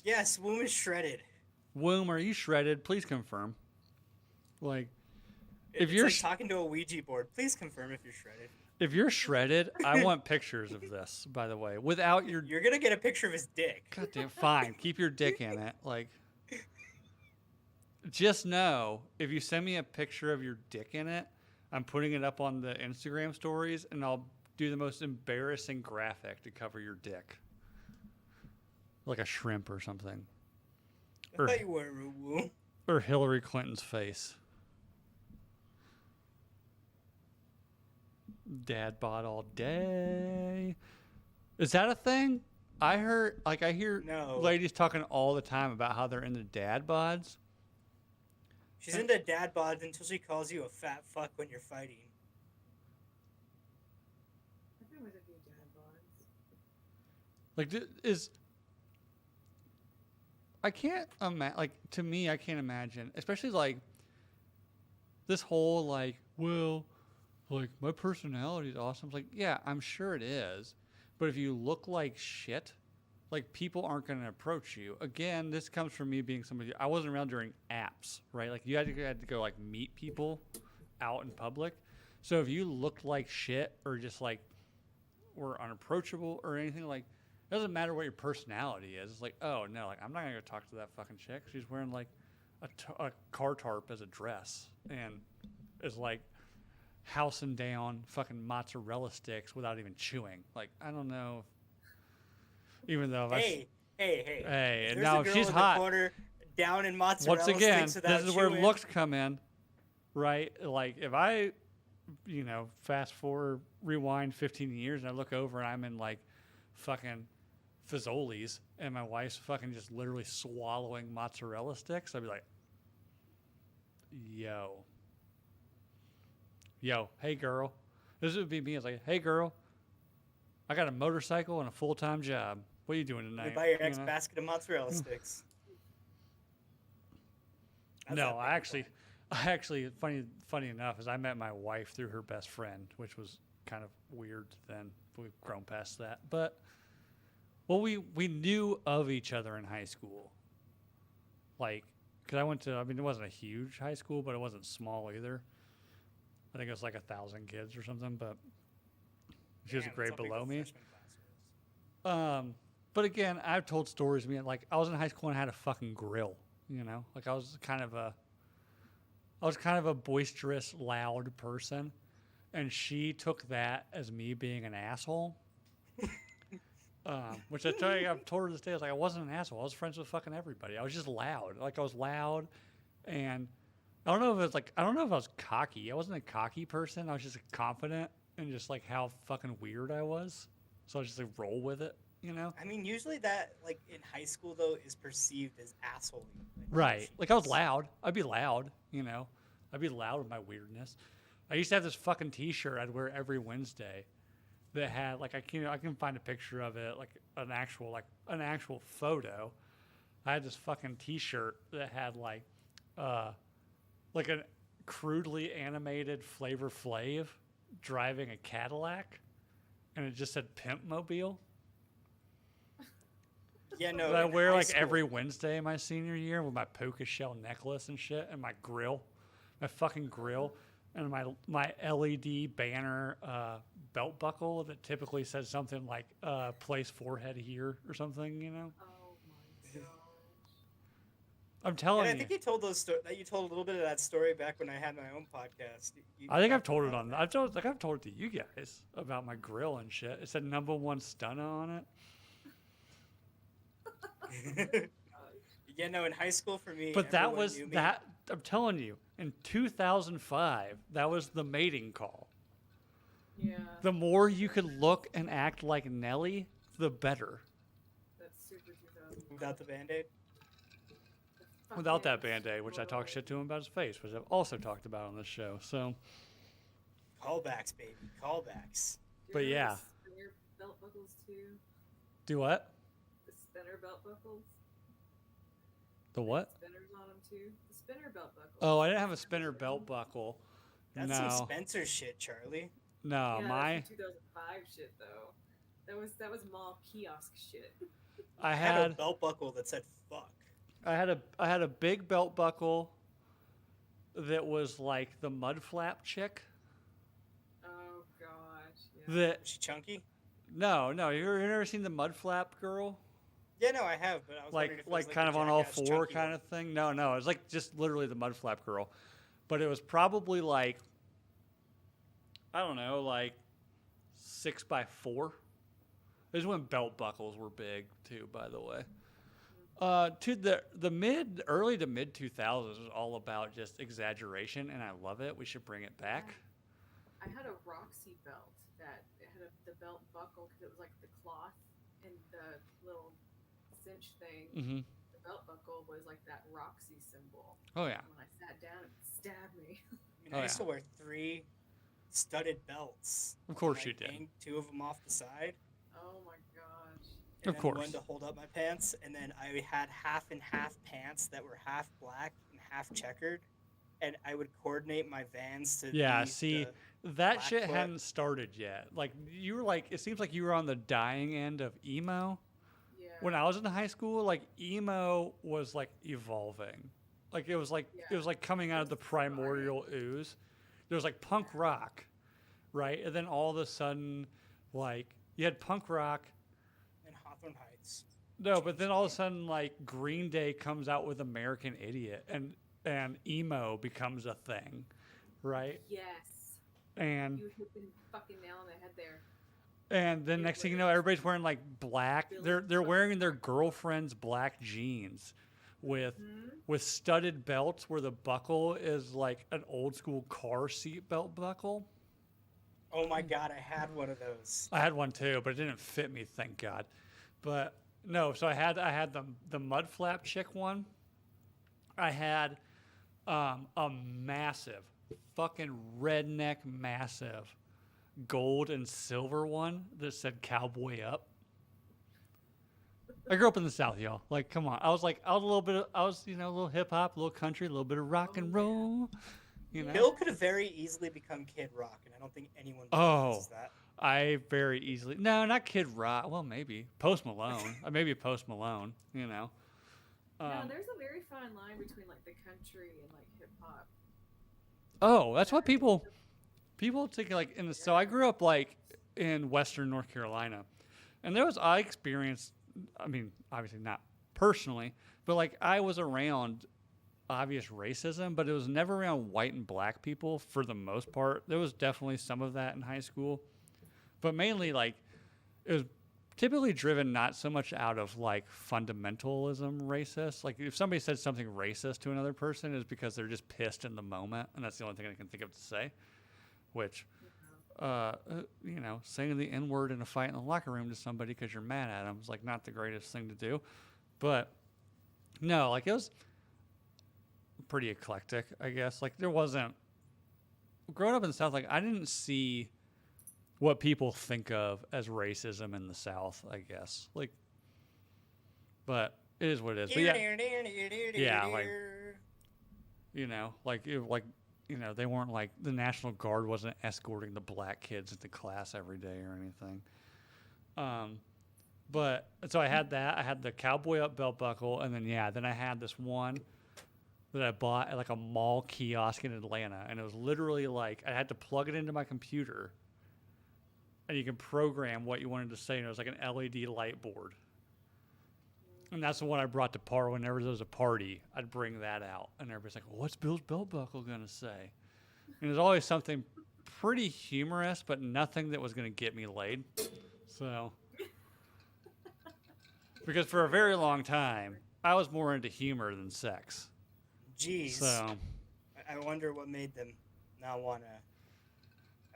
Yes, Womb is shredded. Womb, are you shredded? Please confirm. Like, if It's you're like talking to a Ouija board. Please confirm if you're shredded. if you're shredded, I want pictures of this. By the way, without your You're gonna get a picture of his dick. goddamn fine, keep your dick in it. Like, just know if you send me a picture of your dick in it, I'm putting it up on the Instagram stories, and I'll do the most embarrassing graphic to cover your dick, like a shrimp or something, I thought you were Womb. or Hillary Clinton's face. Dad bod all day. Is that a thing? I hear No. ladies talking all the time about how they're into dad bods. She's into dad bods until she calls you a fat fuck when you're fighting. I've been with a few dad bods. Like, I can't imagine. Like, to me, I can't imagine, especially like this whole like, well, like my personality is awesome. It's like, yeah, I'm sure it is, but if you look like shit, like, people aren't going to approach you. Again, this comes from me being somebody. I wasn't around during apps, right? Like, you had to go like meet people out in public. So if you looked like shit or just like were unapproachable or anything, like, it doesn't matter what your personality is. It's like, oh no, like, I'm not gonna go talk to that fucking chick. She's wearing like a car tarp as a dress and is like housing down fucking mozzarella sticks without even chewing. Like, I don't know. Even though Hey, Hey, If and there's now a girl she's in hot. The corner, down in mozzarella Once again, sticks without this is where chewing. looks come in, right? Like, if I, fast forward, rewind 15 years, and I look over and I'm in like fucking Fazoli's, and my wife's fucking just literally swallowing mozzarella sticks, I'd be like, yo, hey girl. This would be me. It's like, hey girl, I got a motorcycle and a full-time job. What are you doing Let tonight? me buy your You ex know? basket of mozzarella sticks. How's No, that I fucking actually, funny enough, is I met my wife through her best friend, which was kind of weird then. We've grown past that. But, well, we knew of each other in high school. Like, because it wasn't a huge high school, but it wasn't small either. I think it was like 1,000 kids or something, but she was a Damn, grade that's how big below the me. freshman class was. But again, I've told stories. Like, I was in high school and I had a fucking grill. Like, I was kind of a boisterous, loud person, and she took that as me being an asshole. Which I've told her this day. I was like, I wasn't an asshole. I was friends with fucking everybody. I was just loud. Like, I was loud, and I don't know if I was cocky. I wasn't a cocky person. I was just confident and just like how fucking weird I was. So I just like roll with it, you know? I mean, usually that like in high school though is perceived as asshole. Right. Like I was loud. I'd be loud, you know? I'd be loud with my weirdness. I used to have this fucking T-shirt I'd wear every Wednesday that had like I can find a picture of it, like an actual photo. I had this fucking T-shirt that had like a crudely animated Flavor Flav driving a Cadillac, and it just said Pimp Mobile. Yeah, no. That I in wear high like school- every Wednesday my senior year with my puka shell necklace and shit, and my grill, my fucking grill, and my LED banner belt buckle that typically says something like "place forehead here" or something, you know. Oh my gosh. I'm telling And I you. think you told you told a little bit of that story back when I had my own podcast. I think I've told it on. I've told it to you guys about my grill and shit. It said #1 stunner on it. Yeah, no. In high school, for me, But that everyone was knew me. that. I'm telling you, in 2005, that was the mating call. Yeah. The more you could look and act like Nelly, the better. That's super 2000. Without the band-aid. Without that band-aid, which I talk shit to him about his face, which I've also talked about on this show. So, Callbacks, baby. Callbacks. But yeah. Spinner belt buckles too. do what? The spinner belt buckles. The what? Spinners on them too. The spinner belt buckles. Oh, I didn't have a spinner belt buckle. That's no, some Spencer shit, Charlie. no, Yeah, my that's some 2005 shit though. That was mall kiosk shit. I I had a had belt buckle that said "fuck." I had a big belt buckle that was like the mud flap chick. Oh gosh. Yeah. That Was she chunky? no, you ever seen the mud flap girl? Yeah, no, I have, but I was wondering if it was Like kind the of on all Jackass four chunky kind one. of thing. No, it was like just literally the mud flap girl, but it was probably like I don't know, like 6x4. This is when belt buckles were big too, by the way. To the early to mid 2000s was all about just exaggeration, and I love it. We should bring it back. I had a Roxy belt that it had the belt buckle because it was like the cloth and the little cinch thing. Mm-hmm. The belt buckle was like that Roxy symbol. Oh yeah, When I sat down, it stabbed me. I mean, Oh, I used yeah. to wear 3 studded belts. Of course and you I'd did. hang 2 of them off the side. Oh my gosh. And Of then course. one to hold up my pants, and then I had half and half pants that were half black and half checkered, and I would coordinate my Vans to yeah. be See, the- that shit Blackfoot. hadn't started yet. Like you were like, it seems like you were on the dying end of emo. Yeah. When I was in high school, like emo was like evolving. Like it was like coming out of the primordial ooze. There was like punk rock, right? And then all of a sudden, like you had punk rock. in Hawthorne Heights. No, but then all of a sudden, like Green Day comes out with American Idiot, and emo becomes a thing, right? Yes. And You hit the fucking nail on the head there. and then next thing you know, everybody's wearing like black. They're wearing their girlfriend's black jeans with studded belts where the buckle is like an old school car seat belt buckle. Oh my God, I had one of those. I had one too, but it didn't fit me, thank God. But no, so I had the mud flap chick one. I had a massive, fucking redneck massive gold and silver one that said "Cowboy Up." I grew up in the South, y'all. Like, come on. I was a little hip hop, a little country, a little bit of rock and roll. You know. Bill could have very easily become Kid Rock, and I don't think anyone Oh. realizes that. I very easily no, not Kid Rock. Well, maybe Post Malone. Maybe Post Malone. You know. No, there's a very fine line between like the country and like hip hop. Oh, that's what people think like in the so I grew up like in Western North Carolina. And I experienced I mean, obviously not personally, but like I was around obvious racism, but it was never around white and black people for the most part. There was definitely some of that in high school. But mainly like it was typically driven not so much out of like fundamentalism racist. Like if somebody said something racist to another person is because they're just pissed in the moment, and that's the only thing I can think of to say. Which saying the N word in a fight in the locker room to somebody because you're mad at them is like not the greatest thing to do. But no, like it was pretty eclectic, I guess. Like there wasn't, growing up in the South, like I didn't see what people think of as racism in the South, I guess. Like, but it is what it is. But yeah, like, they weren't like the National Guard wasn't escorting the black kids into class every day or anything. But so I had that. I had the cowboy up belt buckle, and then I had this one that I bought at like a mall kiosk in Atlanta, and it was literally like I had to plug it into my computer, and you can program what you wanted to say, and it was like an LED light board. And that's the one I brought to par whenever there was a party. I'd bring that out, and everybody's like, well, "What's Bill's belt buckle gonna say?" And there's always something pretty humorous, but nothing that was gonna get me laid. So, because for a very long time, I was more into humor than sex. Jeez. So, I wonder what made them not want to.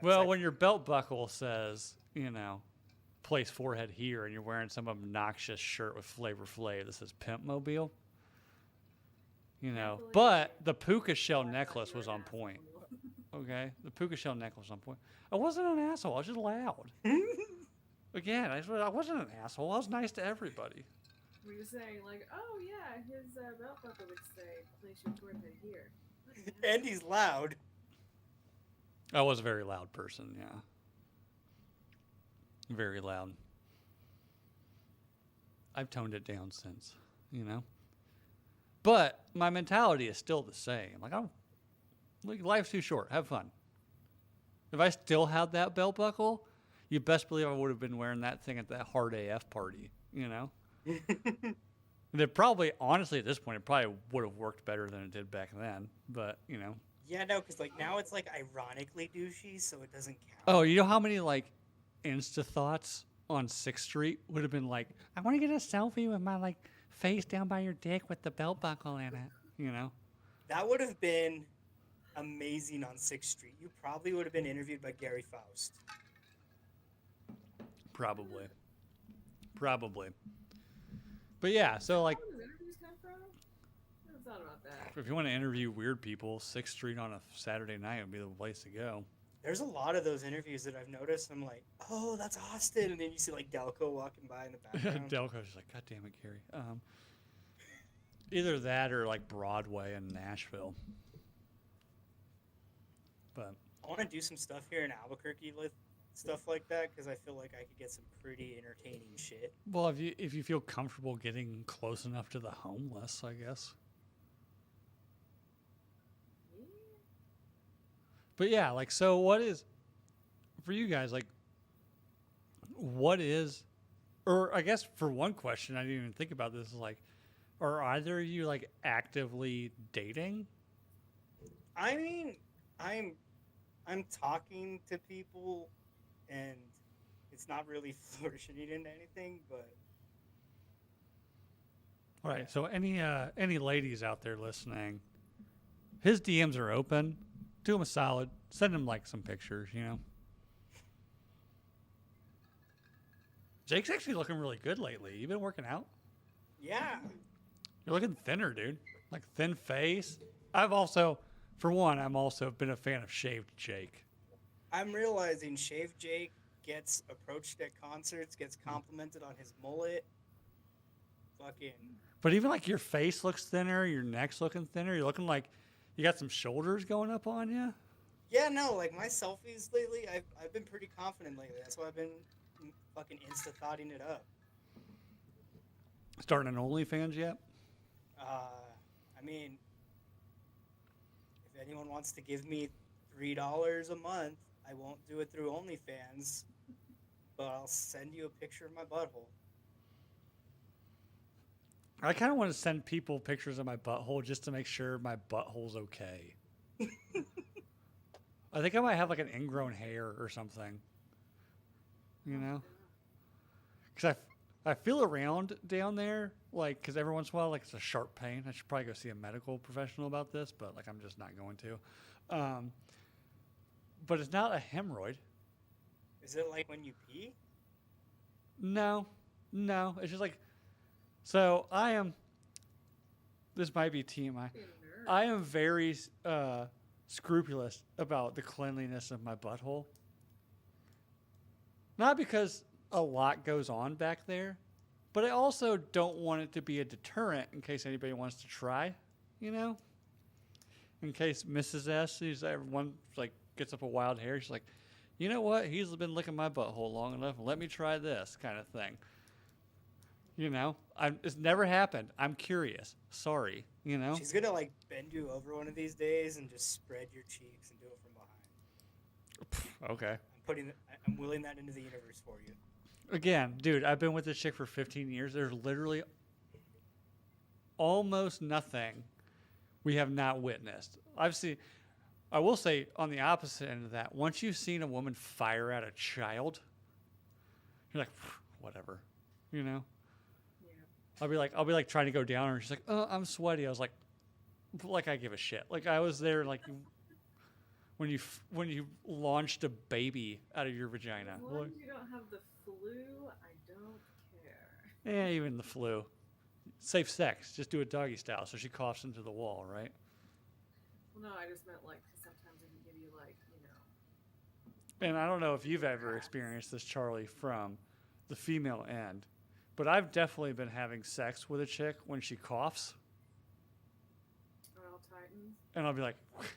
well, when your belt buckle says, place forehead here, and you're wearing some obnoxious shirt with Flavor Flav that says Pimp Mobile, but the puka shell necklace was on point. Okay? The puka shell necklace was on point. I wasn't an asshole. I was just loud. Again, I wasn't an asshole. I was nice to everybody. Were you saying like, oh yeah, his belt buckle would say, place your forehead here. And he's loud. I was a very loud person, yeah. Very loud. I've toned it down since, But my mentality is still the same. Like, life's too short. Have fun. If I still had that belt buckle, you best believe I would have been wearing that thing at that hard AF party, And it probably, honestly, at this point, it probably would have worked better than it did back then. But, Yeah, no, because like now it's like ironically douchey, so it doesn't count. Oh, you know how many like Insta thoughts on 6th Street would have been like, I want to get a selfie with my like face down by your dick with the belt buckle in it, That would have been amazing on 6th Street. You probably would have been interviewed by Gary Faust. Probably. But yeah, so like, Where do interviews come from? I never thought about that. if you want to interview weird people, 6th Street on a Saturday night would be the place to go. There's a lot of those interviews that I've noticed. I'm like, oh, that's Austin. And then you see like Delco walking by in the background. Delco's just like, God damn it, Gary. Either that or like Broadway in Nashville. But I want to do some stuff here in Albuquerque with stuff like that because I feel like I could get some pretty entertaining shit. well, if you feel comfortable getting close enough to the homeless, I guess. But yeah, like, so what is, for you guys, like, what is, or I guess for one question, I didn't even think about this, is like, are either of you, like, actively dating? I mean, I'm talking to people, and it's not really flourishing into anything, but. All right, so any ladies out there listening, his DMs are open. Do him a solid. Send him, like, some pictures, Jake's actually looking really good lately. You been working out? Yeah. You're looking thinner, dude. Like, thin face. I'm also been a fan of shaved Jake. I'm realizing Shaved Jake gets approached at concerts, gets complimented on his mullet. Fucking. But even, like, your face looks thinner, your neck's looking thinner. You're looking like you got some shoulders going up on you. Yeah, no, like, my selfies lately, I've been pretty confident lately. That's why I've been fucking Insta-thoughting it up. Starting an OnlyFans yet? I mean, if anyone wants to give me $3 a month, I won't do it through OnlyFans, but I'll send you a picture of my butthole. I kind of want to send people pictures of my butthole just to make sure my butthole's okay. I think I might have like an ingrown hair or something. Because I feel around down there, like, because every once in a while, like, it's a sharp pain. I should probably go see a medical professional about this, but, like, I'm just not going to. But it's not a hemorrhoid. Is it like when you pee? No, no. It's just like so. I am. This might be TMI. Be a nerd. I am very scrupulous about the cleanliness of my butthole. Not because a lot goes on back there, but I also don't want it to be a deterrent in case anybody wants to try. You know, in case Mrs. S, who's everyone like gets up a wild hair, she's like, you know what? He's been licking my butthole long enough. Let me try this kind of thing. You know, it's never happened. I'm curious. Sorry. You know. She's gonna like bend you over one of these days and just spread your cheeks and do it from behind. Okay. I'm willing that into the universe for you. Again, dude, I've been with this chick for 15 years. There's literally almost nothing we have not witnessed. I will say on the opposite end of that, once you've seen a woman fire at a child, you're like, whatever, you know? Yeah. I'll be like trying to go down on her. She's like, oh, I'm sweaty. I was like I give a shit. Like I was there like when you launched a baby out of your vagina. As long as you don't have the flu, I don't care. Yeah, even the flu. Safe sex. Just do it doggy style so she coughs into the wall, right? Well, no, I just meant like 'cause sometimes it can give you like, you know. And I don't know if you've ever experienced this, Charlie, from the female end, but I've definitely been having sex with a chick when she coughs, Oil tightens. and I'll be like,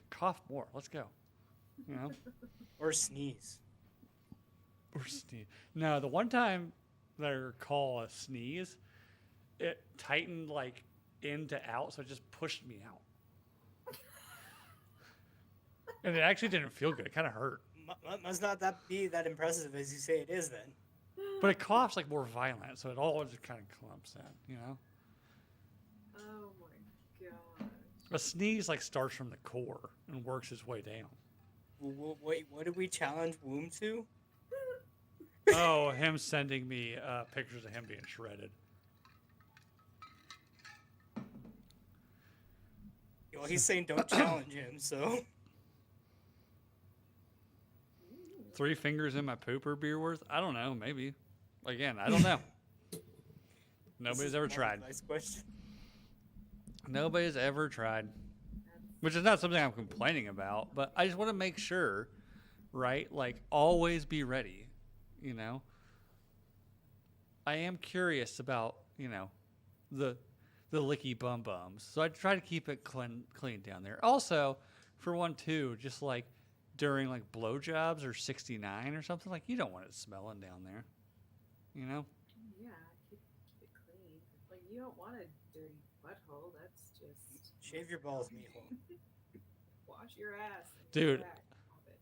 cough more. Let's go. You know? Or sneeze. Or sneeze. No, the one time that I recall a sneeze, it tightened like in to out, so it just pushed me out. And it actually didn't feel good. It kind of hurt. Must not be that impressive as you say it is then. But it coughs like more violent, so it all just kind of clumps in, you know? Oh my gosh. A sneeze like starts from the core and works its way down. Wait, what did we challenge Womb to? Oh, him sending me pictures of him being shredded. Well, he's saying don't challenge him, so. 3 fingers in my pooper beer worth? I don't know, maybe. Again, I don't know. Nobody's ever tried. Nice question. Nobody's ever tried. Which is not something I'm complaining about, but I just want to make sure, right? Like, always be ready, you know? I am curious about, you know, the licky bum bums. So I try to keep it clean down there. Also, for one, too, just like during like blowjobs or 69 or something, like you don't want it smelling down there, you know? Yeah, keep it clean. Like you don't want a dirty butthole. That's just Shave your balls, mijo. wash your ass. And Dude, go back.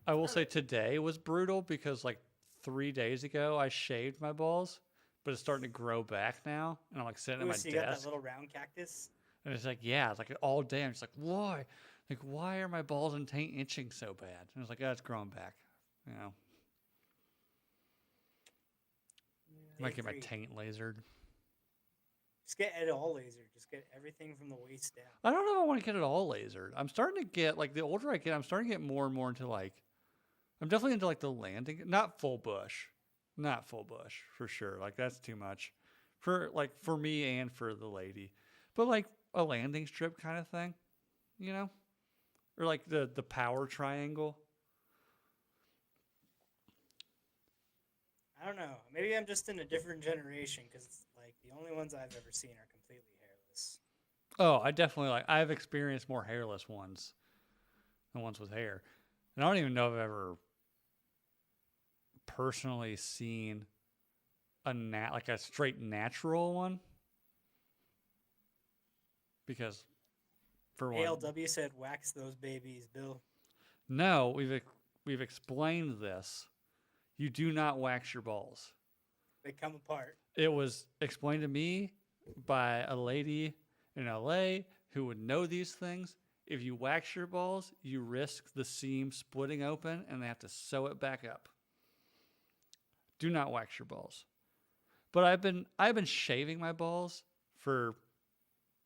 I will say today was brutal because like 3 days ago I shaved my balls, but it's starting to grow back now, and I'm like sitting at Ooh, my so you got that desk, little round cactus? and it's like it's like all day. I'm just like, why? Like, why are my balls and taint itching so bad? And it's like, oh, it's growing back. You know, I might get my Agree. taint lasered. Just get it all laser. Just get everything from the waist down. I don't know if I want to get it all lasered. I'm starting to get like the older I get, I'm starting to get more and more into like, I'm definitely into like the landing, not full bush for sure. Like that's too much for me and for the lady, but like a landing strip kind of thing, you know, or like the power triangle. I don't know. Maybe I'm just in a different generation because like the only ones I've ever seen are completely hairless. Oh, I definitely I've experienced more hairless ones than ones with hair, and I don't even know if I've ever personally seen like a straight natural one, because for one, ALW said wax those babies, Bill. no, we've explained this. You do not wax your balls. They come apart. It was explained to me by a lady in LA who would know these things. If you wax your balls, you risk the seam splitting open and they have to sew it back up. Do not wax your balls. But I've been shaving my balls for,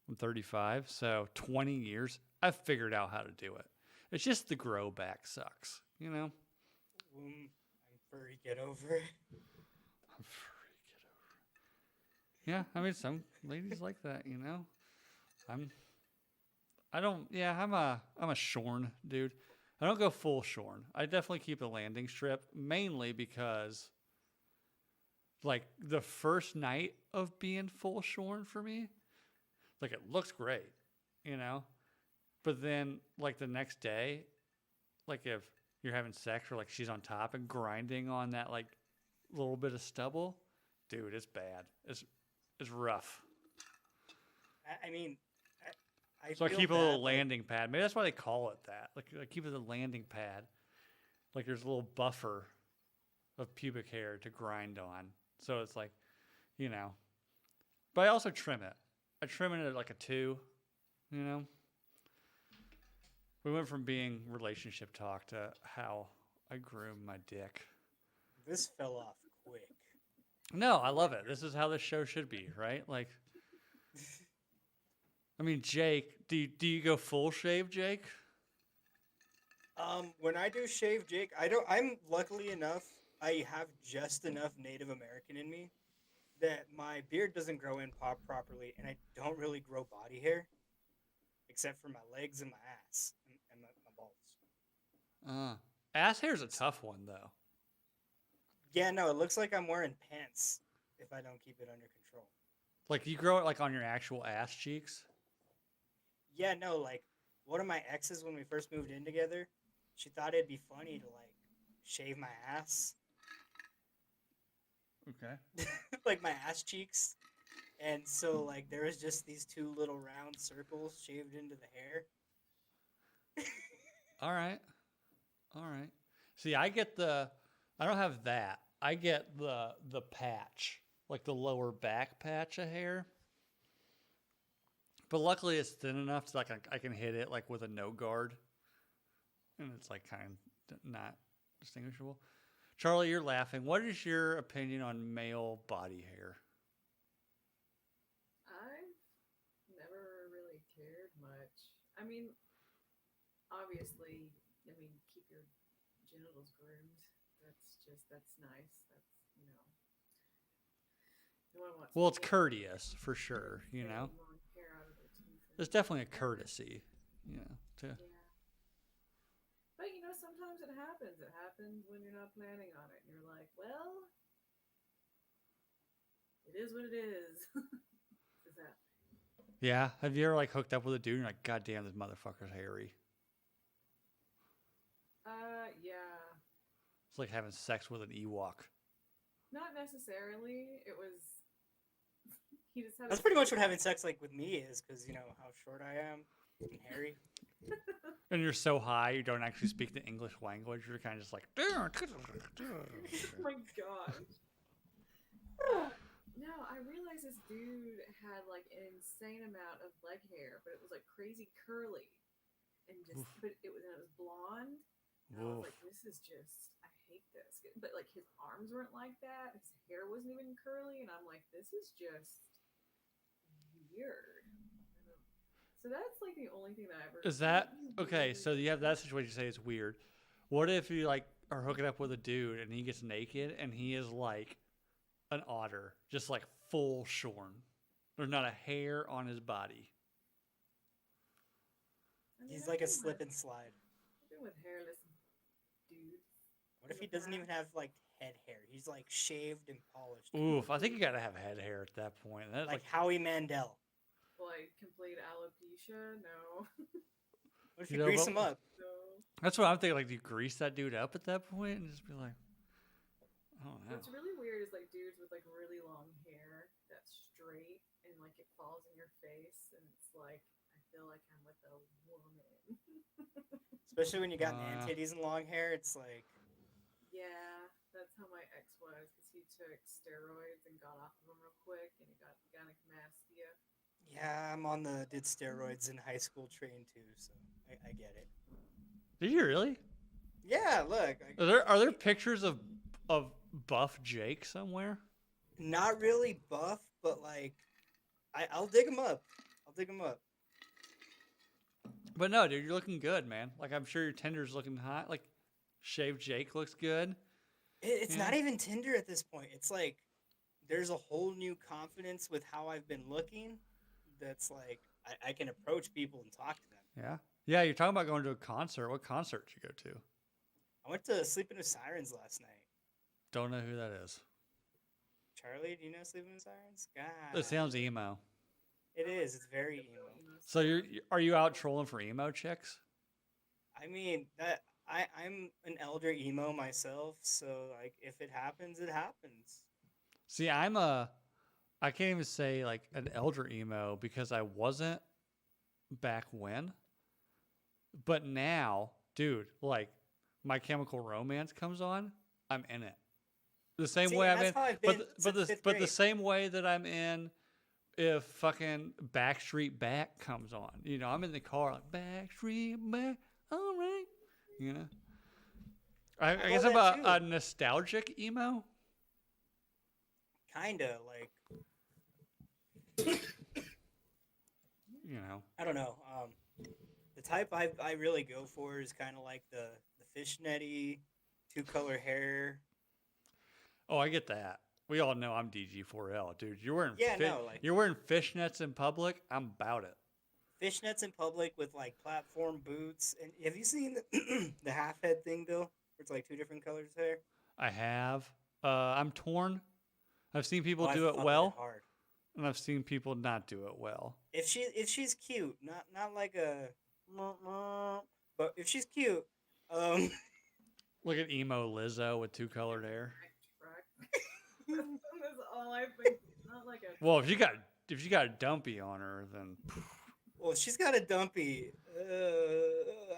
I'm 35, so 20 years. I've figured out how to do it. It's just the grow back sucks, you know? I'm Furry, get over it. I'm furry, get over. Yeah, I mean some ladies like that, you know. I'm I don't. Yeah, I'm a shorn dude. I don't go full shorn. I definitely keep a landing strip mainly because like the first night of being full shorn for me, like it looks great, you know. But then like the next day, like if you're having sex or like she's on top and grinding on that like little bit of stubble, dude, it's bad. It's rough. I mean, I So I feel keep a bad, little like, landing pad. Maybe that's why they call it that. Like I keep it a landing pad. Like there's a little buffer of pubic hair to grind on. So it's like, you know. But I also trim it. I trim it at like a 2, you know. We went from being relationship talk to how I groom my dick. this fell off quick. No, I love it. This is how this show should be, right? Like, I mean, Jake, do you go full shave, Jake? When I do shave Jake, I don't. I'm luckily enough. I have just enough Native American in me that my beard doesn't grow in pop properly, and I don't really grow body hair except for my legs and my ass and my balls. Ass hair's a tough one though. Yeah, no, it looks like I'm wearing pants if I don't keep it under control. Like you grow it like on your actual ass cheeks. Yeah, no, like one of my exes when we first moved in together, she thought it'd be funny to like shave my ass, Okay. like my ass cheeks. And so like there was just these two little round circles shaved into the hair. All right. All right. See, I don't have that. I get the patch, like the lower back patch of hair. But luckily it's thin enough so like I can hit it like with a no guard. And it's like kind of not distinguishable. Charlie, you're laughing. What is your opinion on male body hair? I've never really cared much. I mean, obviously, keep your genitals groomed. That's nice. No one wants Well, to it's get courteous for sure, you know. long hair out of their teeth. There's definitely a courtesy, you know, to Yeah. But sometimes it happens. It happens when you're not planning on it. And you're like, well, it is what it is. Is that? Yeah. Have you ever like hooked up with a dude and you're like, God damn, this motherfucker's hairy? Yeah. It's like having sex with an Ewok. Not necessarily. It was. He just had. That's pretty much what having sex like with me is, because you know how short I am and hairy. And you're so high, you don't actually speak the English language. You're kind of just like. Oh my gosh. No, I realized this dude had like an insane amount of leg hair, but it was like crazy curly, and but it was blonde. And I was like, this is just, I hate this. But like his arms weren't like that. His hair wasn't even curly, and I'm like, this is just weird. So that's like the only thing that I ever. Is that okay? So you have that situation. You say it's weird. What if you like are hooking up with a dude and he gets naked and he is like an otter, just like full shorn? There's not a hair on his body. He's like a slip and slide. I've been with hairless dudes. What if he doesn't even have like head hair? He's like shaved and polished. Oof, I think you gotta have head hair at that point. That's like Howie Mandel. Like complete alopecia? No. What if you grease him up? No. That's what I'm thinking. Like, do you grease that dude up at that point and just be like, I don't know. What's really weird is like dudes with like really long hair that's straight and like it falls in your face, and it's like I feel like I'm with a woman. Especially when you got man titties and long hair, it's like. Yeah, that's how my ex was, because he took steroids and got off of them real quick, and he got gynecomastia. Yeah, did steroids in high school, trained too, so I get it. Did you really? Yeah, look. Are there pictures of buff Jake somewhere? Not really buff, but like, I'll dig him up. I'll dig him up. But no, dude, you're looking good, man. Like I'm sure your tender's looking hot. Like shaved Jake looks good. It's You know? not even Tinder at this point. It's like there's a whole new confidence with how I've been looking. That's like I can approach people and talk to them. Yeah. Yeah, you're talking about going to a concert. What concert did you go to? I went to Sleeping with Sirens last night. Don't know who that is. Charlie, do you know Sleeping with Sirens? It sounds God, emo. it is. It's very Typical emo. emo So stuff. are you out trolling for emo chicks? I mean that I'm an elder emo myself, so like if it happens, it happens. See, I can't even say like an elder emo because I wasn't back when. But now, dude, like My Chemical Romance comes on, I'm in it. The same See, way and I'm that's in, how I've but been since fifth but the grade. same way that I'm in if fucking Backstreet Back comes on. You know, I'm in the car like Backstreet Back, all right. You know, I I guess love I'm that a too. nostalgic emo. Kinda like You know, I don't know. The type I really go for is kind of like the fishnetty, two color hair. oh, I get that. We all know I'm DG4L, dude. Yeah, no, like You're wearing fishnets in public. I'm about it. fishnets in public with like platform boots. And have you seen the half head thing, Bill? Where it's like two different colors of hair. I have. I'm torn. I've seen Oh, people I do it fuck with it well, hard. and I've seen people not do it well. If she's cute, not like a, but if she's cute, um, Look at emo Lizzo with two colored hair. Right. That's all I think. Not like a. Well, if you got a dumpy on her, then well, if she's got a dumpy.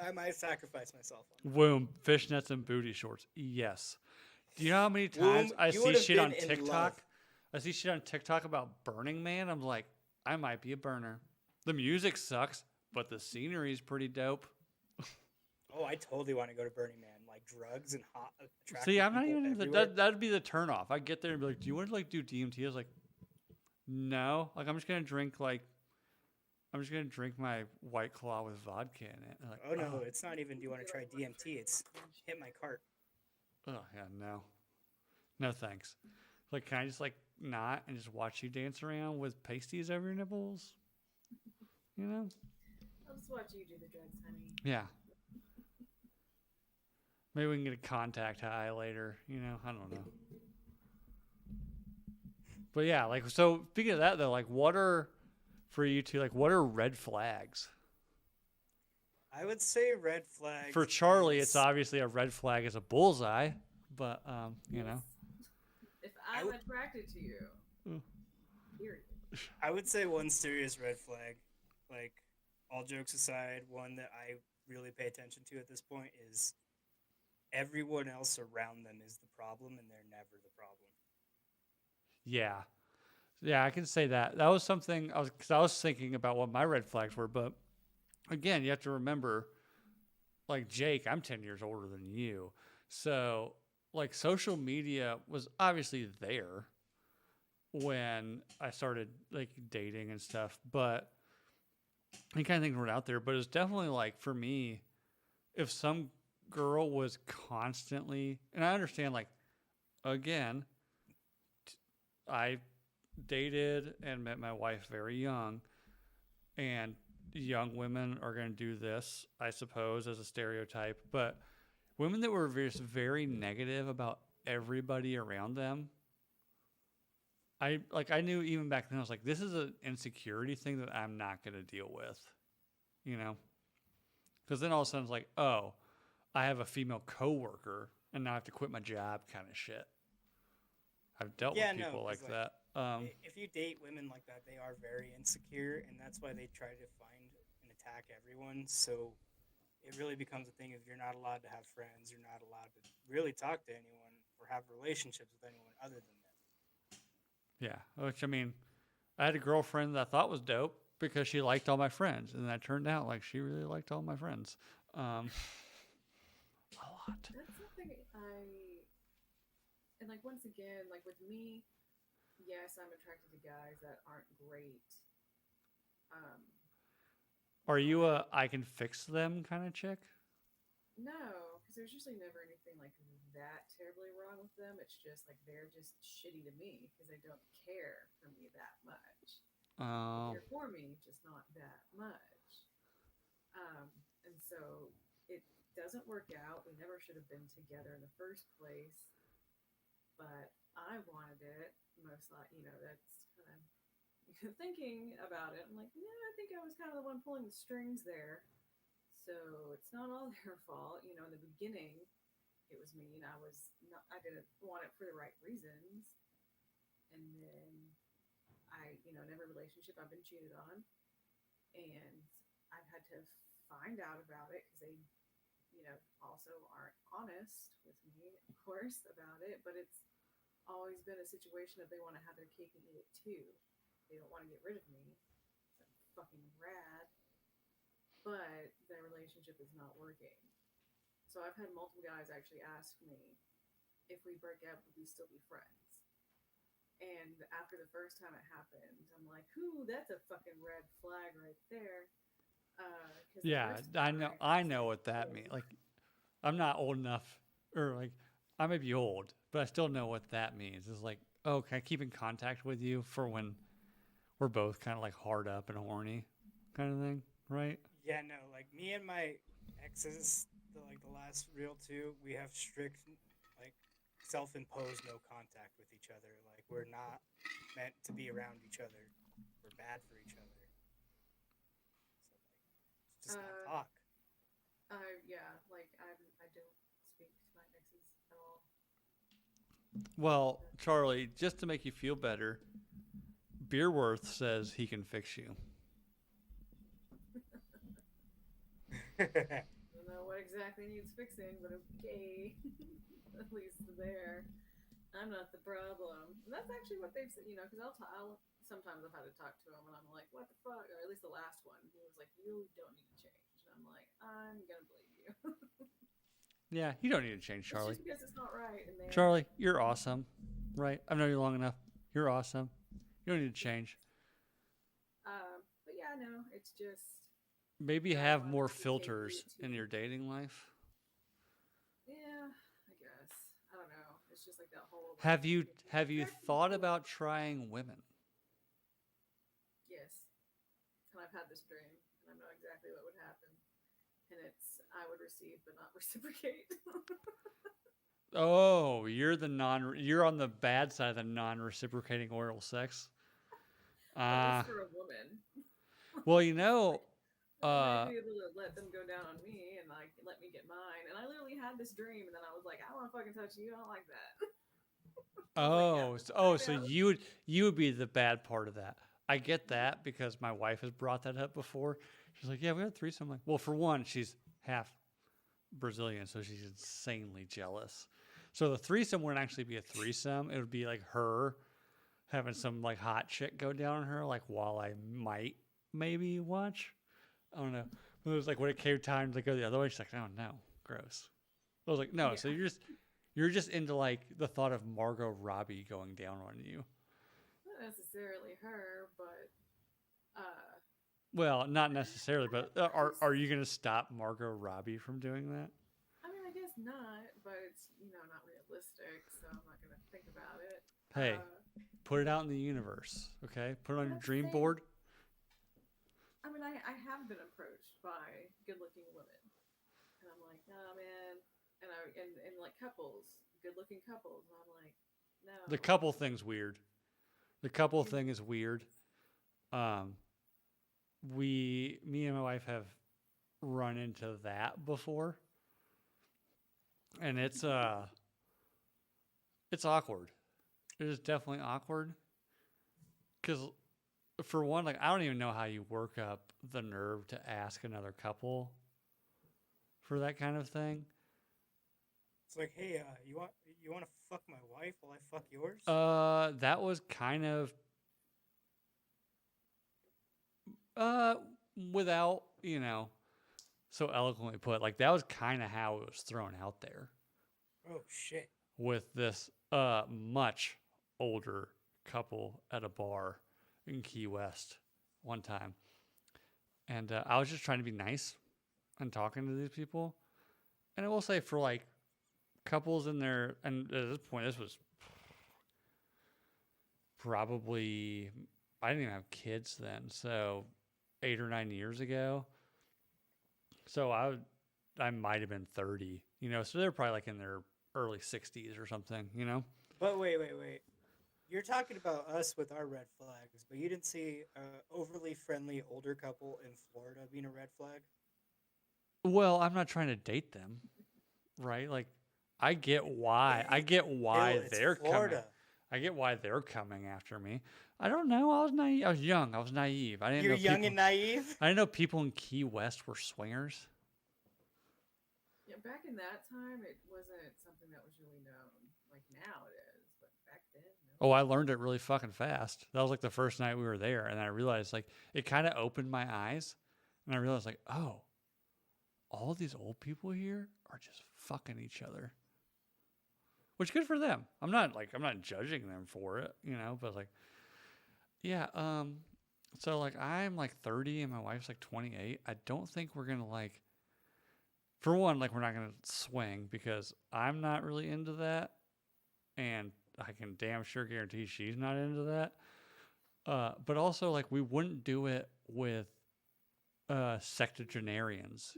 I might sacrifice myself on that. boom, fishnets and booty shorts. Yes. Do you know how many Womb, times I you see would have shit been on in love. TikTok? I see shit on TikTok about Burning Man. I'm like, I might be a burner. The music sucks, but the scenery is pretty dope. Oh, I totally want to go to Burning Man. Like drugs and hot, See, attractive I'm not people even everywhere. that'd be the turnoff. I get there and be like, "Do you want to like do DMT?" I was like, "No." Like I'm just gonna drink my White Claw with vodka in it. And like, Oh no, it's not even. Do you want to try DMT? It's hit my cart. oh yeah, no, no thanks. Like, can I just like not and just watch you dance around with pasties over your nipples? You know? I'll just watch you do the drugs, honey. Yeah. Maybe we can get a contact high later. You know, I don't know. But yeah, like so. Speaking of that though, like, what are for you two? Like, what are red flags? I would say red For flags Charlie, it's is obviously a red flag as a bullseye, but you know. Yes. If I I'm w- attracted to you, Mm. period. I would say one serious red flag, like all jokes aside, one that I really pay attention to at this point is everyone else around them is the problem and they're never the problem. Yeah, yeah, I can say that. That was something because I was thinking about what my red flags were, but again, you have to remember, like Jake, I'm 10 years older than you, so like social media was obviously there when I started like dating and stuff, but any kind of things were out there. But it's definitely like for me, if some girl was constantly, and I understand, like again, I dated and met my wife very young, and young women are going to do this, I suppose, as a stereotype. But women that were just very negative about everybody around them, I knew even back then I was like, this is an insecurity thing that I'm not going to deal with, you know, because then all of a sudden it's like, oh, I have a female coworker and now I have to quit my job, kind of shit. I've dealt with Yeah, no, people like because like that. if you date women like that, they are very insecure, and that's why they try to find and attack everyone. So it really becomes a thing of you're not allowed to have friends, you're not allowed to really talk to anyone or have relationships with anyone other than them. Yeah, which I mean, I had a girlfriend that I thought was dope because she liked all my friends, and that turned out like she really liked all my friends. A lot. That's something and like once again, like with me, yes, I'm attracted to guys that aren't great. Um, Are you but a I can fix them kind of chick? no, because there's usually never anything like that terribly wrong with them. It's just like they're just shitty to me because they don't care for me that much. They Oh, care for me, just not that much. Um, and so it doesn't work out. We never should have been together in the first place, but I wanted it. Most like, that's kind of thinking about it. I'm like, yeah, I think I was kind of the one pulling the strings there. So it's not all their fault. In the beginning, it was me, and I didn't want it for the right reasons. And then in every relationship, I've been cheated on, and I've had to find out about it because they, also aren't honest with me, of course, about it. But it's always been a situation of they want to have their cake and eat it too. They don't want to get rid of me. So I'm fucking rad, but the relationship is not working. So I've had multiple guys actually ask me if we break up, would we still be friends? And after the first time it happened, I'm like, "Ooh, that's a fucking red flag right there." Because the yeah. first I know. time I I was know like, what that "Oh, means. Like, I'm not old enough, or like, I may be old, but I still know what that means. It's like, oh, can I keep in contact with you for when we're both kind of like hard up and horny, kind of thing, right? Yeah, no, like me and my exes, the last real two, we have strict like self-imposed no contact with each other. Like we're not meant to be around each other. We're bad for each other. So like, just not uh, talk. yeah, like I don't speak to my exes at all." Well, Charlie, just to make you feel better, Beerworth says he can fix you. I don't know what exactly needs fixing, but okay. At least there. I'm not the problem. And that's actually what they've said, because I'll sometimes I've had to talk to him and I'm like, what the fuck? Or at least the last one, he was like, you don't need to change. And I'm like, I'm gonna believe you. Yeah, you don't need to change, It's Charlie. just because it's not right in there. Charlie, you're awesome, right? I've known you long enough. You're awesome. You don't need to change. But yeah, no, it's just Maybe guys have want to more have their cake and eat filters it in too. your dating life. Yeah, I guess. I don't know. It's just like that whole like Have you if you have you attract thought people. about trying women? Yes, and I've had this dream, and I know exactly what would happen. And it's I would receive but not reciprocate. Oh, you're on the bad side of the non-reciprocating oral sex. But at least Uh for a woman, well, like I might uh be able to let them go down on me and like let me get mine. And I literally had this dream, and then I was like, I don't want to fucking touch you. I don't like that. I was like, yeah, so kind of. you would be the bad part of that. I get that because my wife has brought that up before. She's like, "Yeah, we had a threesome." I'm like, well, for one, she's half Brazilian, so she's insanely jealous. So the threesome wouldn't actually be a threesome. It would be like her having some like hot chick go down on her, like while I might maybe watch. I don't know. But it was like when it came time to go the other way, she's like, "Oh no, gross." I was like, "No." So Yeah, you're just into like the thought of Margot Robbie going down on you. not necessarily her, but uh, Well, not necessarily, but I are just. you gonna stop Margot Robbie from doing that? I mean, I guess not, but it's not realistic, so I'm not gonna think about it. Hey, put it out in the universe, okay? Put it on But your that's the dream thing. board. I mean, I have been approached by good-looking women, and I'm like, nah, man. And like couples, good-looking couples, and I'm like, The no, couple thing's weird. The couple it thing is weird. is. Um, me and my wife have run into that before, and it's awkward. It is definitely awkward because for one, like I don't even know how you work up the nerve to ask another couple for that kind of thing. It's like, hey, you want to fuck my wife while I fuck yours? That was kind of uh without so eloquently put, like that was kind of how it was thrown out there Oh shit. with this much older couple at a bar in Key West one time, and I was just trying to be nice and talking to these people, and I will say for like couples in there, and at this point, this was probably, I didn't even have kids then, so 8 or 9 years ago. So I might have been 30, so they're probably like in their early 60s or something. But wait. You're talking about us with our red flags, but you didn't see overly friendly older couple in Florida being a red flag? Well, I'm not trying to date them, right? Like, I get why. I get why It's they're coming. Florida. I get why they're coming after me. I don't know. I was naive. I was young. I was naive. I didn't You're know young people, and naive? I didn't know people in Key West were swingers. Yeah, back in that time, it wasn't something that was really known. Like now it is, but back then, no. Oh, I learned it really fucking fast. That was like the first night we were there, and I realized like it kind of opened my eyes, and I realized like, oh, all these old people here are just fucking each other. Which good for them. I'm not judging them for it, but like, yeah, so like I'm like 30 and my wife's like 28. I don't think we're gonna like, for one, like we're not gonna swing because I'm not really into that, and I can damn sure guarantee she's not into that. But also like we wouldn't do it with sectogenarians.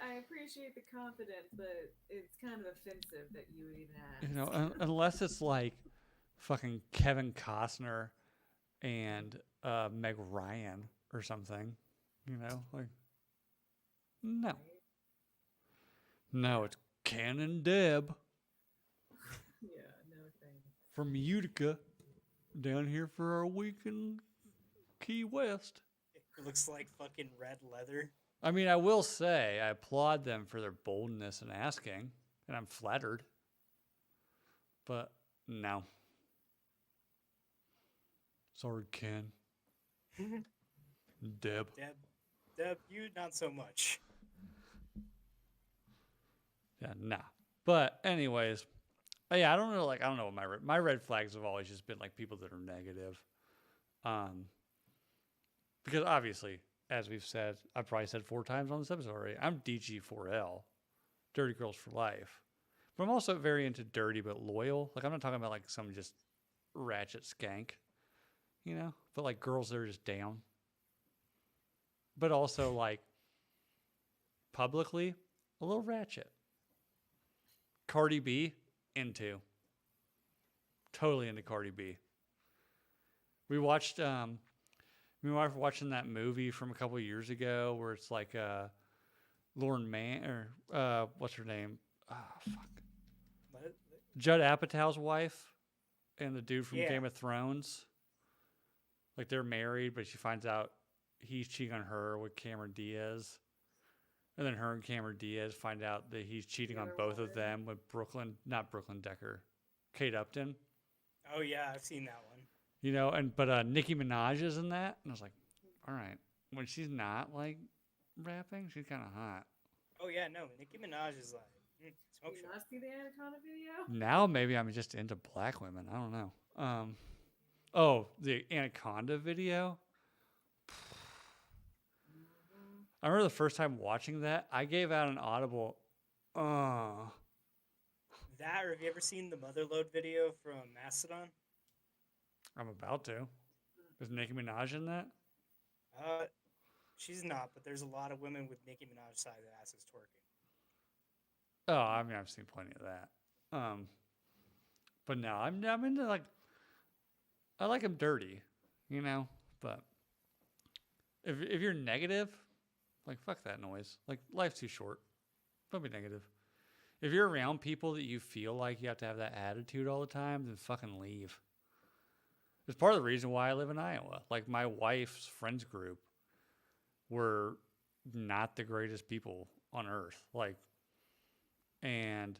I appreciate the confidence, but it's kind of offensive that you would even ask. Unless it's like fucking Kevin Costner and Meg Ryan or something, like no, Right? no, it's Ken and Deb Yeah, no thanks. from Utica down here for our week in Key West. It looks like fucking red leather. I mean, I will say I applaud them for their boldness in asking, and I'm flattered. But no. Sorry, Ken. Deb. Deb, you not so much. Yeah, nah. But anyways, yeah, I don't know. Like, I don't know what my red flags have always just been like people that are negative. Because obviously, as we've said, I've probably said 4 times on this episode already, I'm DG4L, Dirty Girls for Life. But I'm also very into dirty but loyal. Like, I'm not talking about like some just ratchet skank, but like girls that are just down. But also like publicly a little ratchet. Cardi B, into. Totally into Cardi B. We watched me and my wife were watching that movie from a couple of years ago where it's like Lauren Mann or what's her name? Ah, fuck. What? Judd Apatow's wife and the dude from Yeah. Game of Thrones. Like they're married, but she finds out he's cheating on her with Cameron Diaz. And then her and Cameron Diaz find out that he's cheating on other both of woman? them with not Brooklyn Decker, Kate Upton. Oh yeah, I've seen that one. But Nicki Minaj is in that, and I was like, all right, when she's not like rapping, she's kind of hot. Oh yeah, no, Nicki Minaj is like smoke Did you show. not see the Anaconda video? Now maybe I'm just into black women. I don't know. Oh, the Anaconda video. I remember the first time watching that, I gave out an audible. That, or have you ever seen the Motherload video from Mastodon? I'm about to. Is Nicki Minaj in that? She's not, but there's a lot of women with Nicki Minaj sized asses twerking. Oh, I mean, I've seen plenty of that. But no, I'm into like, I like them dirty, But if you're negative, like fuck that noise. Like life's too short. Don't be negative. If you're around people that you feel like you have to have that attitude all the time, then fucking leave. It's part of the reason why I live in Iowa. Like my wife's friends group were not the greatest people on earth. Like, and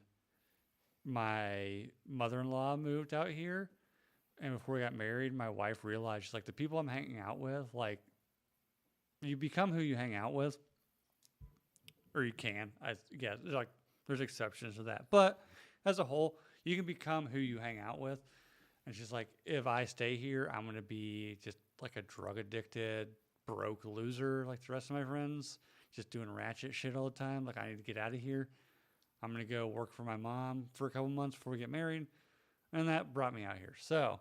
my mother-in-law moved out here, and before we got married, my wife realized she's like, the people I'm hanging out with, like, you become who you hang out with, or you can. Like there's exceptions to that, but as a whole, you can become who you hang out with. And she's like, if I stay here, I'm gonna be just like a drug addicted, broke loser like the rest of my friends. just doing ratchet shit all the time. Like, I need to get out of here. I'm going to go work for my mom for a couple months before we get married. And that brought me out here. So,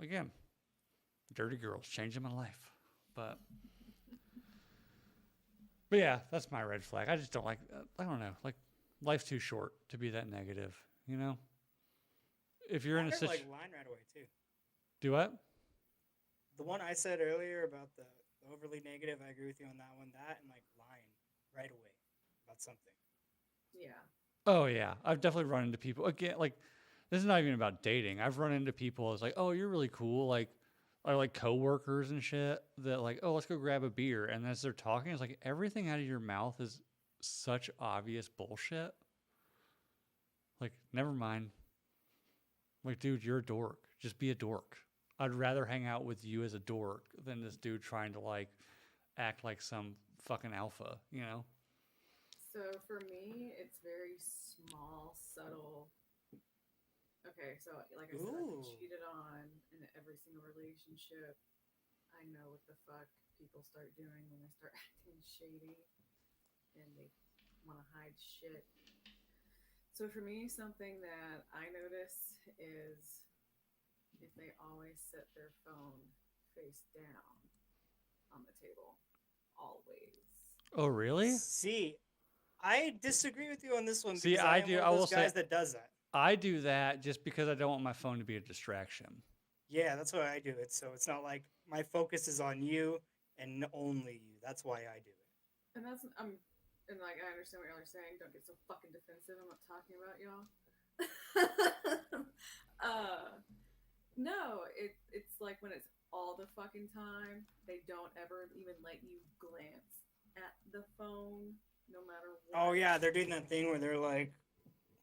again, dirty girls changing my life. But yeah, that's my red flag. I just don't like, I don't know. Like, life's too short to be that negative, you know? If you're I in a heard like situation. line right away too. Do what? The one I said earlier about the overly negative, I agree with you on that one. That and like lying right away about something. Yeah. Oh, yeah. I've definitely run into people. Again, like, this is not even about dating. I've run into people. It's like, oh, you're really cool. Like, I like coworkers and shit that like, oh, let's go grab a beer. And as they're talking, it's like everything out of your mouth is such obvious bullshit. Like, never mind. Like, dude, you're a dork. Just be a dork. I'd rather hang out with you as a dork than this dude trying to like act like some fucking alpha, you know? So for me, it's very small, subtle. Okay, so like I said, I've been Ooh. cheated on in every single relationship. I know what the fuck people start doing when they start acting shady and they want to hide shit. So for me, something that I notice is if they always set their phone face down on the table, always. Oh, really? See, I disagree with you on this one See, because I I am do. one I of will those say guys that does that. I do that just because I don't want my phone to be a distraction. Yeah, that's why I do it. So it's not like my focus is on you and only you. That's why I do it. And that's and like I understand what y'all are saying. Don't get so fucking defensive. I'm not talking about y'all. uh, no, it's like when it's all the fucking time, they don't ever even let you glance at the phone, no matter Oh what. yeah, they're doing that thing where they're like,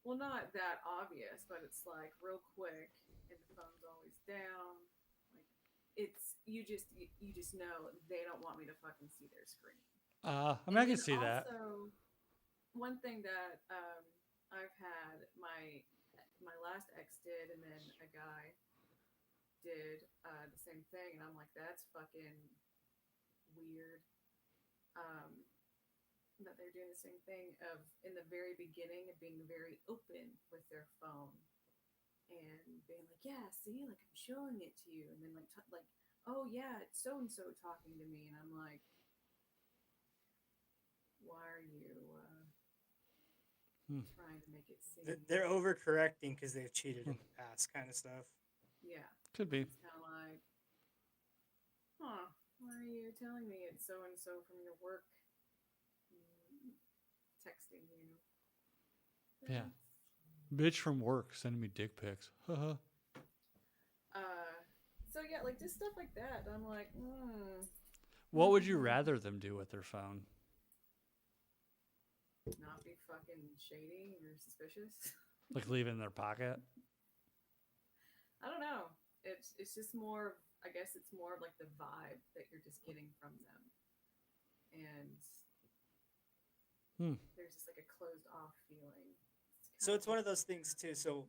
Well, not that obvious, but it's like real quick, and the phone's always down. Like it's you just know they don't want me to fucking see their screen. I mean, And I can then see that. also one thing that I've had my last ex did, and then a guy did the same thing, and I'm like, that's fucking weird. Um, that they're doing the same thing of in the very beginning of being very open with their phone and being like, yeah, see, like I'm showing it to you, and then like, oh yeah, it's so and so talking to me, and I'm like, why are you Hmm. trying to make it seem they're overcorrecting because they've cheated in the past, kind of stuff. yeah, Could be. it's kind of like, huh, why are you telling me it's so and so from your work texting you? Yeah. Bitch from work sending me dick pics. Haha. So yeah, like just stuff like that. I'm like, What would you rather them do with their phone? not be fucking shady or suspicious. Like leave it in their pocket? I don't know. It's just more. I guess it's more of like the vibe that you're just getting from them, and there's just like a closed off feeling. So it's one of those things too. So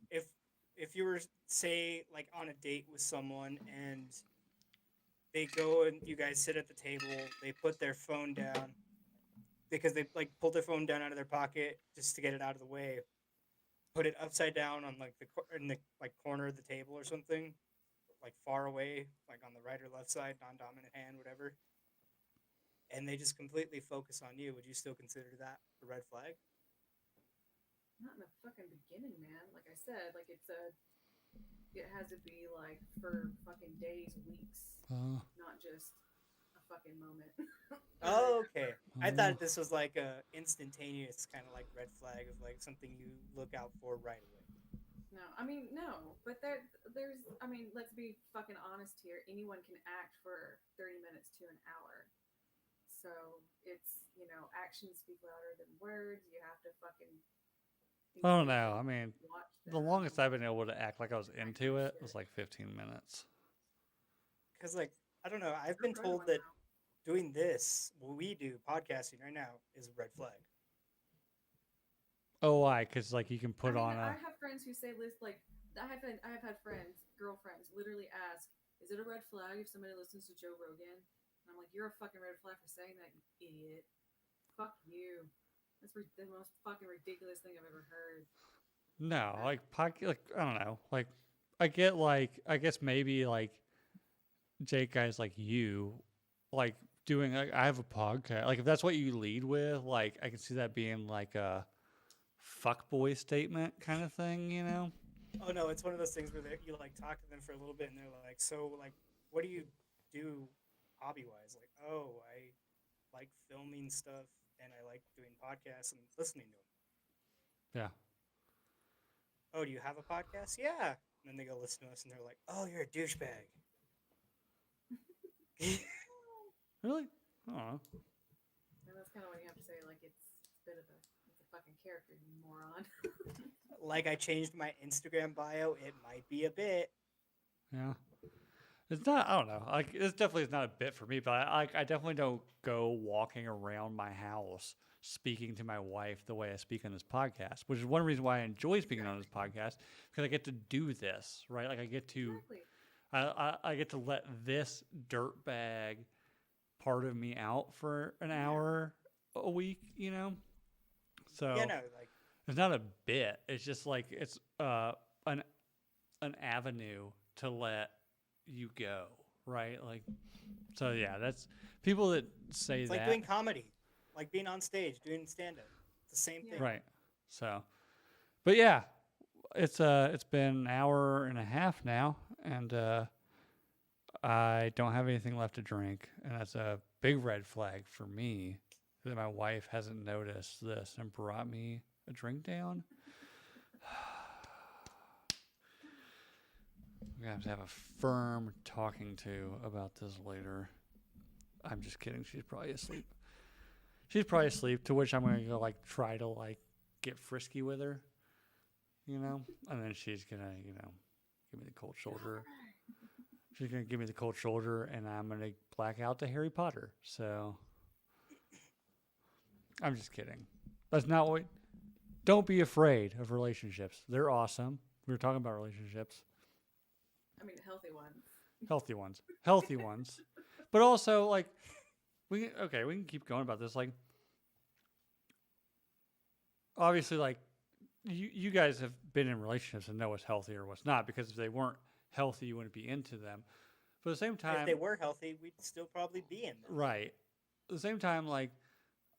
if you were say like on a date with someone and they go and you guys sit at the table, they put their phone down because they like pulled their phone down out of their pocket just to get it out of the way, put it upside down on like in the like corner of the table or something, like far away, like on the right or left side, non-dominant hand, whatever, and they just completely focus on you. Would you still consider that a red flag? Not in the fucking beginning, man. Like I said, like it has to be like for fucking days, weeks, not just a fucking moment. Oh, okay. I thought this was like a instantaneous kind of like red flag of like something you look out for right away. No, I mean no, but there's I mean let's be fucking honest here. Anyone can act for 30 minutes to an hour. So it's actions speak louder than words. You have to fucking I don't know. I mean, watch the them. longest I've been able to act like I was That into kind of it was shit. like 15 minutes. Because like I don't know, I've You're been a good told one that now. doing this, what we do, podcasting right now, is a red flag. Oh, why? Because like you can put on I a. have friends who say list like I have had friends, girlfriends, literally ask, "Is it a red flag if somebody listens to Joe Rogan?" And I'm like, "You're a fucking red flag for saying that, you idiot." fuck you. That's the most fucking ridiculous thing I've ever heard. No, like I don't know. I guess maybe like Jake guys like you, like doing like I have a podcast. Like if that's what you lead with, like I can see that being like a fuckboy statement kind of thing, you know? Oh no, it's one of those things where you like talk to them for a little bit, and they're like, "So, like, what do you do hobby wise?" Like, "Oh, I like filming stuff, and I like doing podcasts and listening to them." Yeah. "Oh, do you have a podcast?" "Yeah." And then they go listen to us, and they're like, "Oh, you're a douchebag." Really? I don't know. And that's kind of what you have to say. Like it's a bit of it's a fucking character, you moron. Like I changed my Instagram bio. It might be a bit. Yeah. It's not. I don't know. Like this definitely is not a bit for me, but I definitely don't go walking around my house speaking to my wife the way I speak on this podcast, which is one reason why I enjoy speaking on this podcast because I get to do this, right? Like I get to, Exactly. I get to let this dirtbag part of me out for an hour a week, you know. Yeah, So no, like it's not a bit. It's just like it's an an avenue to let you go, right? Like, so yeah, that's people that say it's that, like doing comedy, like being on stage, doing stand up. It's the same Yeah. thing. right? So, but yeah, it's been an hour and a half now, and I don't have anything left to drink, and that's a big red flag for me that my wife hasn't noticed this and brought me a drink down. We're gonna have to have a firm talking to about this later. I'm just kidding. She's probably asleep. She's probably asleep. To which I'm gonna go like try to like get frisky with her, you know, and then she's gonna give me the cold shoulder. She's gonna give me the cold shoulder, and I'm gonna black out to Harry Potter. So I'm just kidding. That's not what. Don't be afraid of relationships. They're awesome. We were talking about relationships. I mean, healthy ones. Healthy ones, but also like we can keep going about this. Like obviously, like you guys have been in relationships and know what's healthy or what's not. Because if they weren't healthy, you wouldn't be into them. But at the same If time, they were healthy, we'd still probably be in them. right? At the same time, like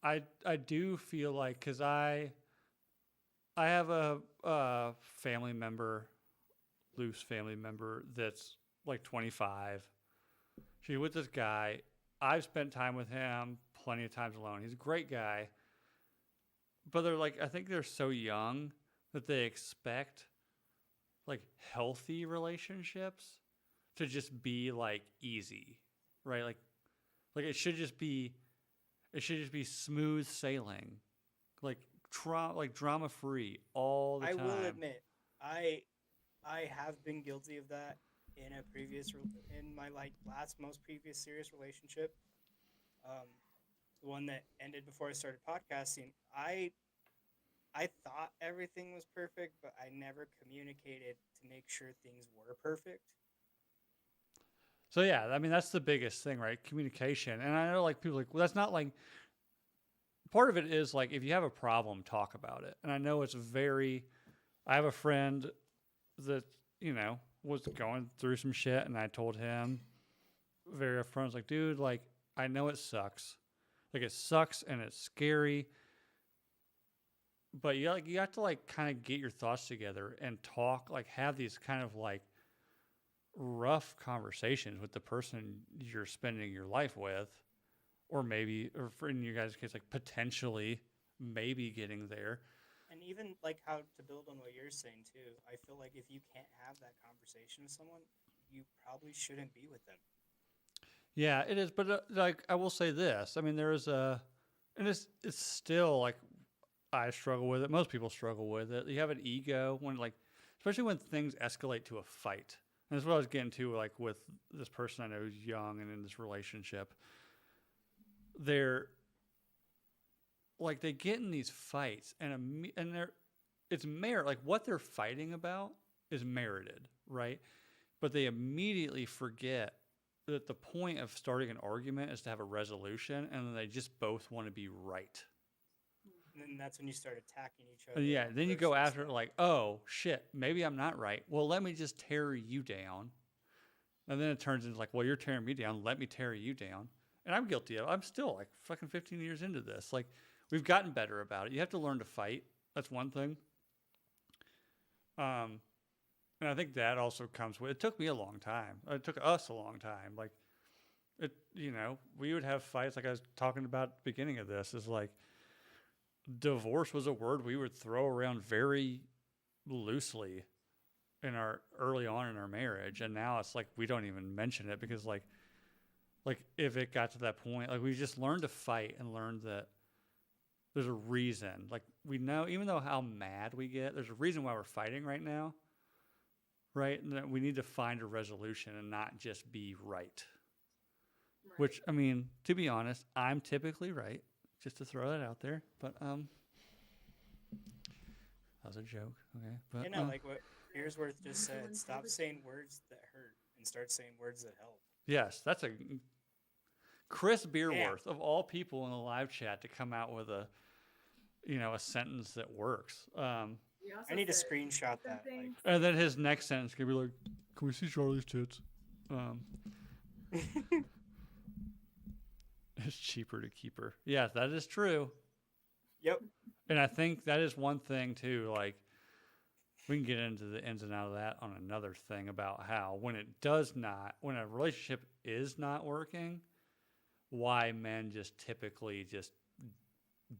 I do feel like because I have a family member, loose family member that's like 25. She's with this guy. I've spent time with him plenty of times alone. He's a great guy. But they're like, I think they're so young that they expect like healthy relationships to just be like easy, right? Like it should just be smooth sailing, like drama free all the I time. will admit, I have been guilty of that in a previous in my like last most previous serious relationship. Um, the one that ended before I started podcasting. I thought everything was perfect, but I never communicated to make sure things were perfect. So yeah, I mean that's the biggest thing, right? Communication. And I know like people are like, well, that's not like part of it is like if you have a problem, talk about it. And I know it's very I have a friend that, was going through some shit and I told him very upfront, I was like, dude, like I know it sucks. Like it sucks and it's scary. But you have to like kind of get your thoughts together and talk, like have these kind of like rough conversations with the person you're spending your life with, or maybe, or for in your guys' case, like potentially maybe getting there. And even like how to build on what you're saying too. I feel like if you can't have that conversation with someone, you probably shouldn't be with them. Yeah, it is. But like I will say this, I mean, there is and it's still like I struggle with it. Most people struggle with it. You have an ego when like, especially when things escalate to a fight. And that's what I was getting to, like with this person I know who's young and in this relationship. They're like they get in these fights, and it's merit. Like what they're fighting about is merited, right? But they immediately forget that the point of starting an argument is to have a resolution, and then they just both want to be right. And then that's when you start attacking each other. Yeah, on then you go personal after it stuff. like, oh shit, maybe I'm not right. Well, let me just tear you down. And then it turns into like, well, you're tearing me down. Let me tear you down. And I'm guilty of it. I'm still like fucking 15 years into this. Like, we've gotten better about it. You have to learn to fight. That's one thing. Um, and I think that also comes with, it took me a long time. It took us a long time. Like, we would have fights like I was talking about at the beginning of this, is like, divorce was a word we would throw around very loosely in our early on in our marriage, and now it's like we don't even mention it because like if it got to that point, like we just learned to fight and learned that there's a reason. Like we know, even though how mad we get, there's a reason why we're fighting right now, right? And that we need to find a resolution and not just be right. Right. Which, I mean, to be honest, I'm typically right. Just to throw that out there, but that was a joke. Okay, but Like what Beersworth just said. Stop saying words that hurt and start saying words that help. yes, that's a Chris Damn. Beerworth of all people in the live chat to come out with a sentence that works. He also I need to said screenshot that. Like, something. And then his next sentence could be like, "Can we see Charlie's tits?" It's cheaper to keep her. Yeah, that is true. yep. And I think that is one thing too. Like, we can get into the ins and outs of that on another thing about how when a relationship is not working, why men just typically just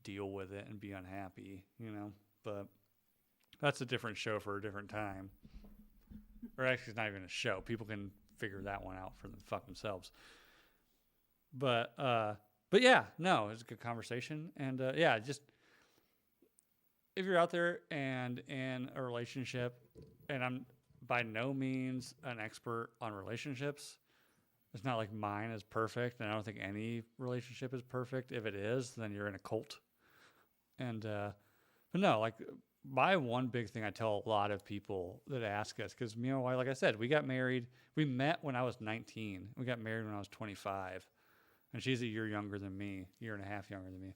deal with it and be unhappy, But that's a different show for a different time. Or actually, it's not even a show. People can figure that one out for themselves. But yeah, no, it's a good conversation. And yeah, just if you're out there and in a relationship, and I'm by no means an expert on relationships. It's not like mine is perfect, and I don't think any relationship is perfect. If it is, then you're in a cult. And but no, like my one big thing I tell a lot of people that ask us, because like I said, we got married. We met when I was 19. We got married when I was 25, and she's a year younger than me, year and a half younger than me.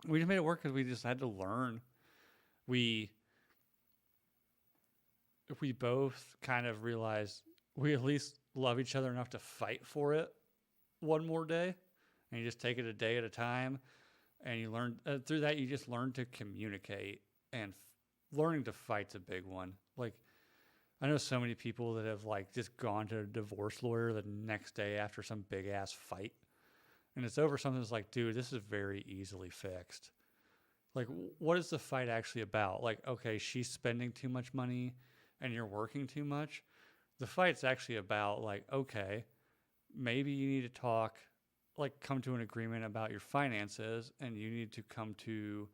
We just made it work because we just had to learn. We both kind of realized we at least love each other enough to fight for it one more day, and you just take it a day at a time, and you learn through that. You just learn to communicate, and learning to fight's a big one. Like, I know so many people that have like just gone to a divorce lawyer the next day after some big ass fight, and it's over something that's like, dude, this is very easily fixed. Like, what is the fight actually about? Like, okay, she's spending too much money and you're working too much. The fight's actually about like, okay, maybe you need to talk, like come to an agreement about your finances, and you need to come to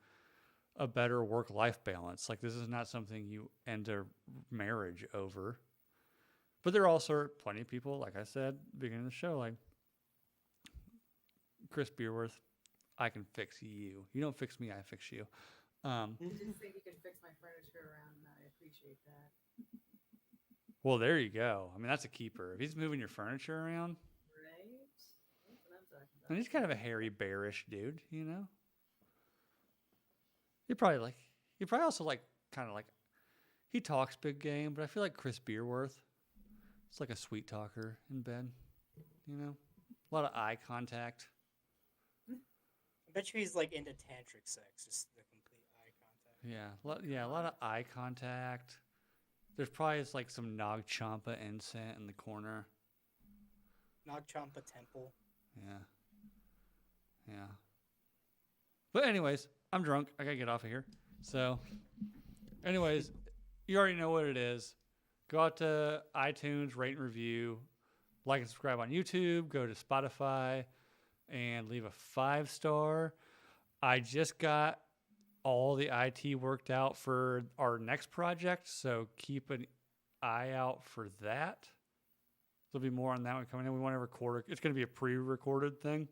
a better work-life balance. Like, this is not something you end a marriage over. But there are also plenty of people, like I said, beginning of the show, like Chris Beerworth, I can fix you. You don't fix me, I fix you. I didn't think you could fix my furniture around, and I appreciate that. Well, there you go. I mean, that's a keeper. If he's moving your furniture around, Right? That's what I'm talking about. and he's kind of a hairy, bearish dude, He probably also like kind of like, he talks big game, but I feel like Chris Beerworth, it's like a sweet talker in bed, a lot of eye contact. I bet you he's like into tantric sex, just the complete eye contact. Yeah, a lot of eye contact. There's probably like some Nag Champa incense in the corner. Nag Champa temple. Yeah. But anyways, I'm drunk. I gotta get off of here. So, anyways, you already know what it is. Go out to iTunes, rate and review, like and subscribe on YouTube. Go to Spotify and leave a 5-star. I just got all the IT worked out for our next project, so keep an eye out for that. There'll be more on that one coming in. We want to record it. It's going to be a pre-recorded thing.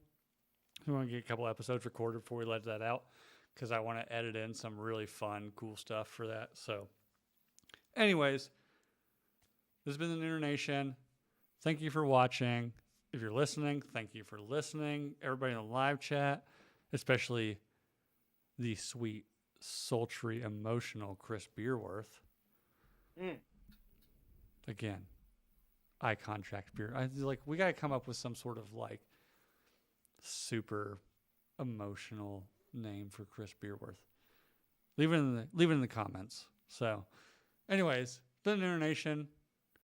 We want to get a couple episodes recorded before we let that out, because I want to edit in some really fun, cool stuff for that. So, anyways, this has been the Nooner Nation. Thank you for watching. If you're listening, thank you for listening. Everybody in the live chat, especially the sweet, sultry, emotional Chris Beerworth. Mm. Again, eye contact beer. We got to come up with some sort of like super emotional name for Chris Beerworth. Leave it in the comments. So, anyways, the Nooner Nation,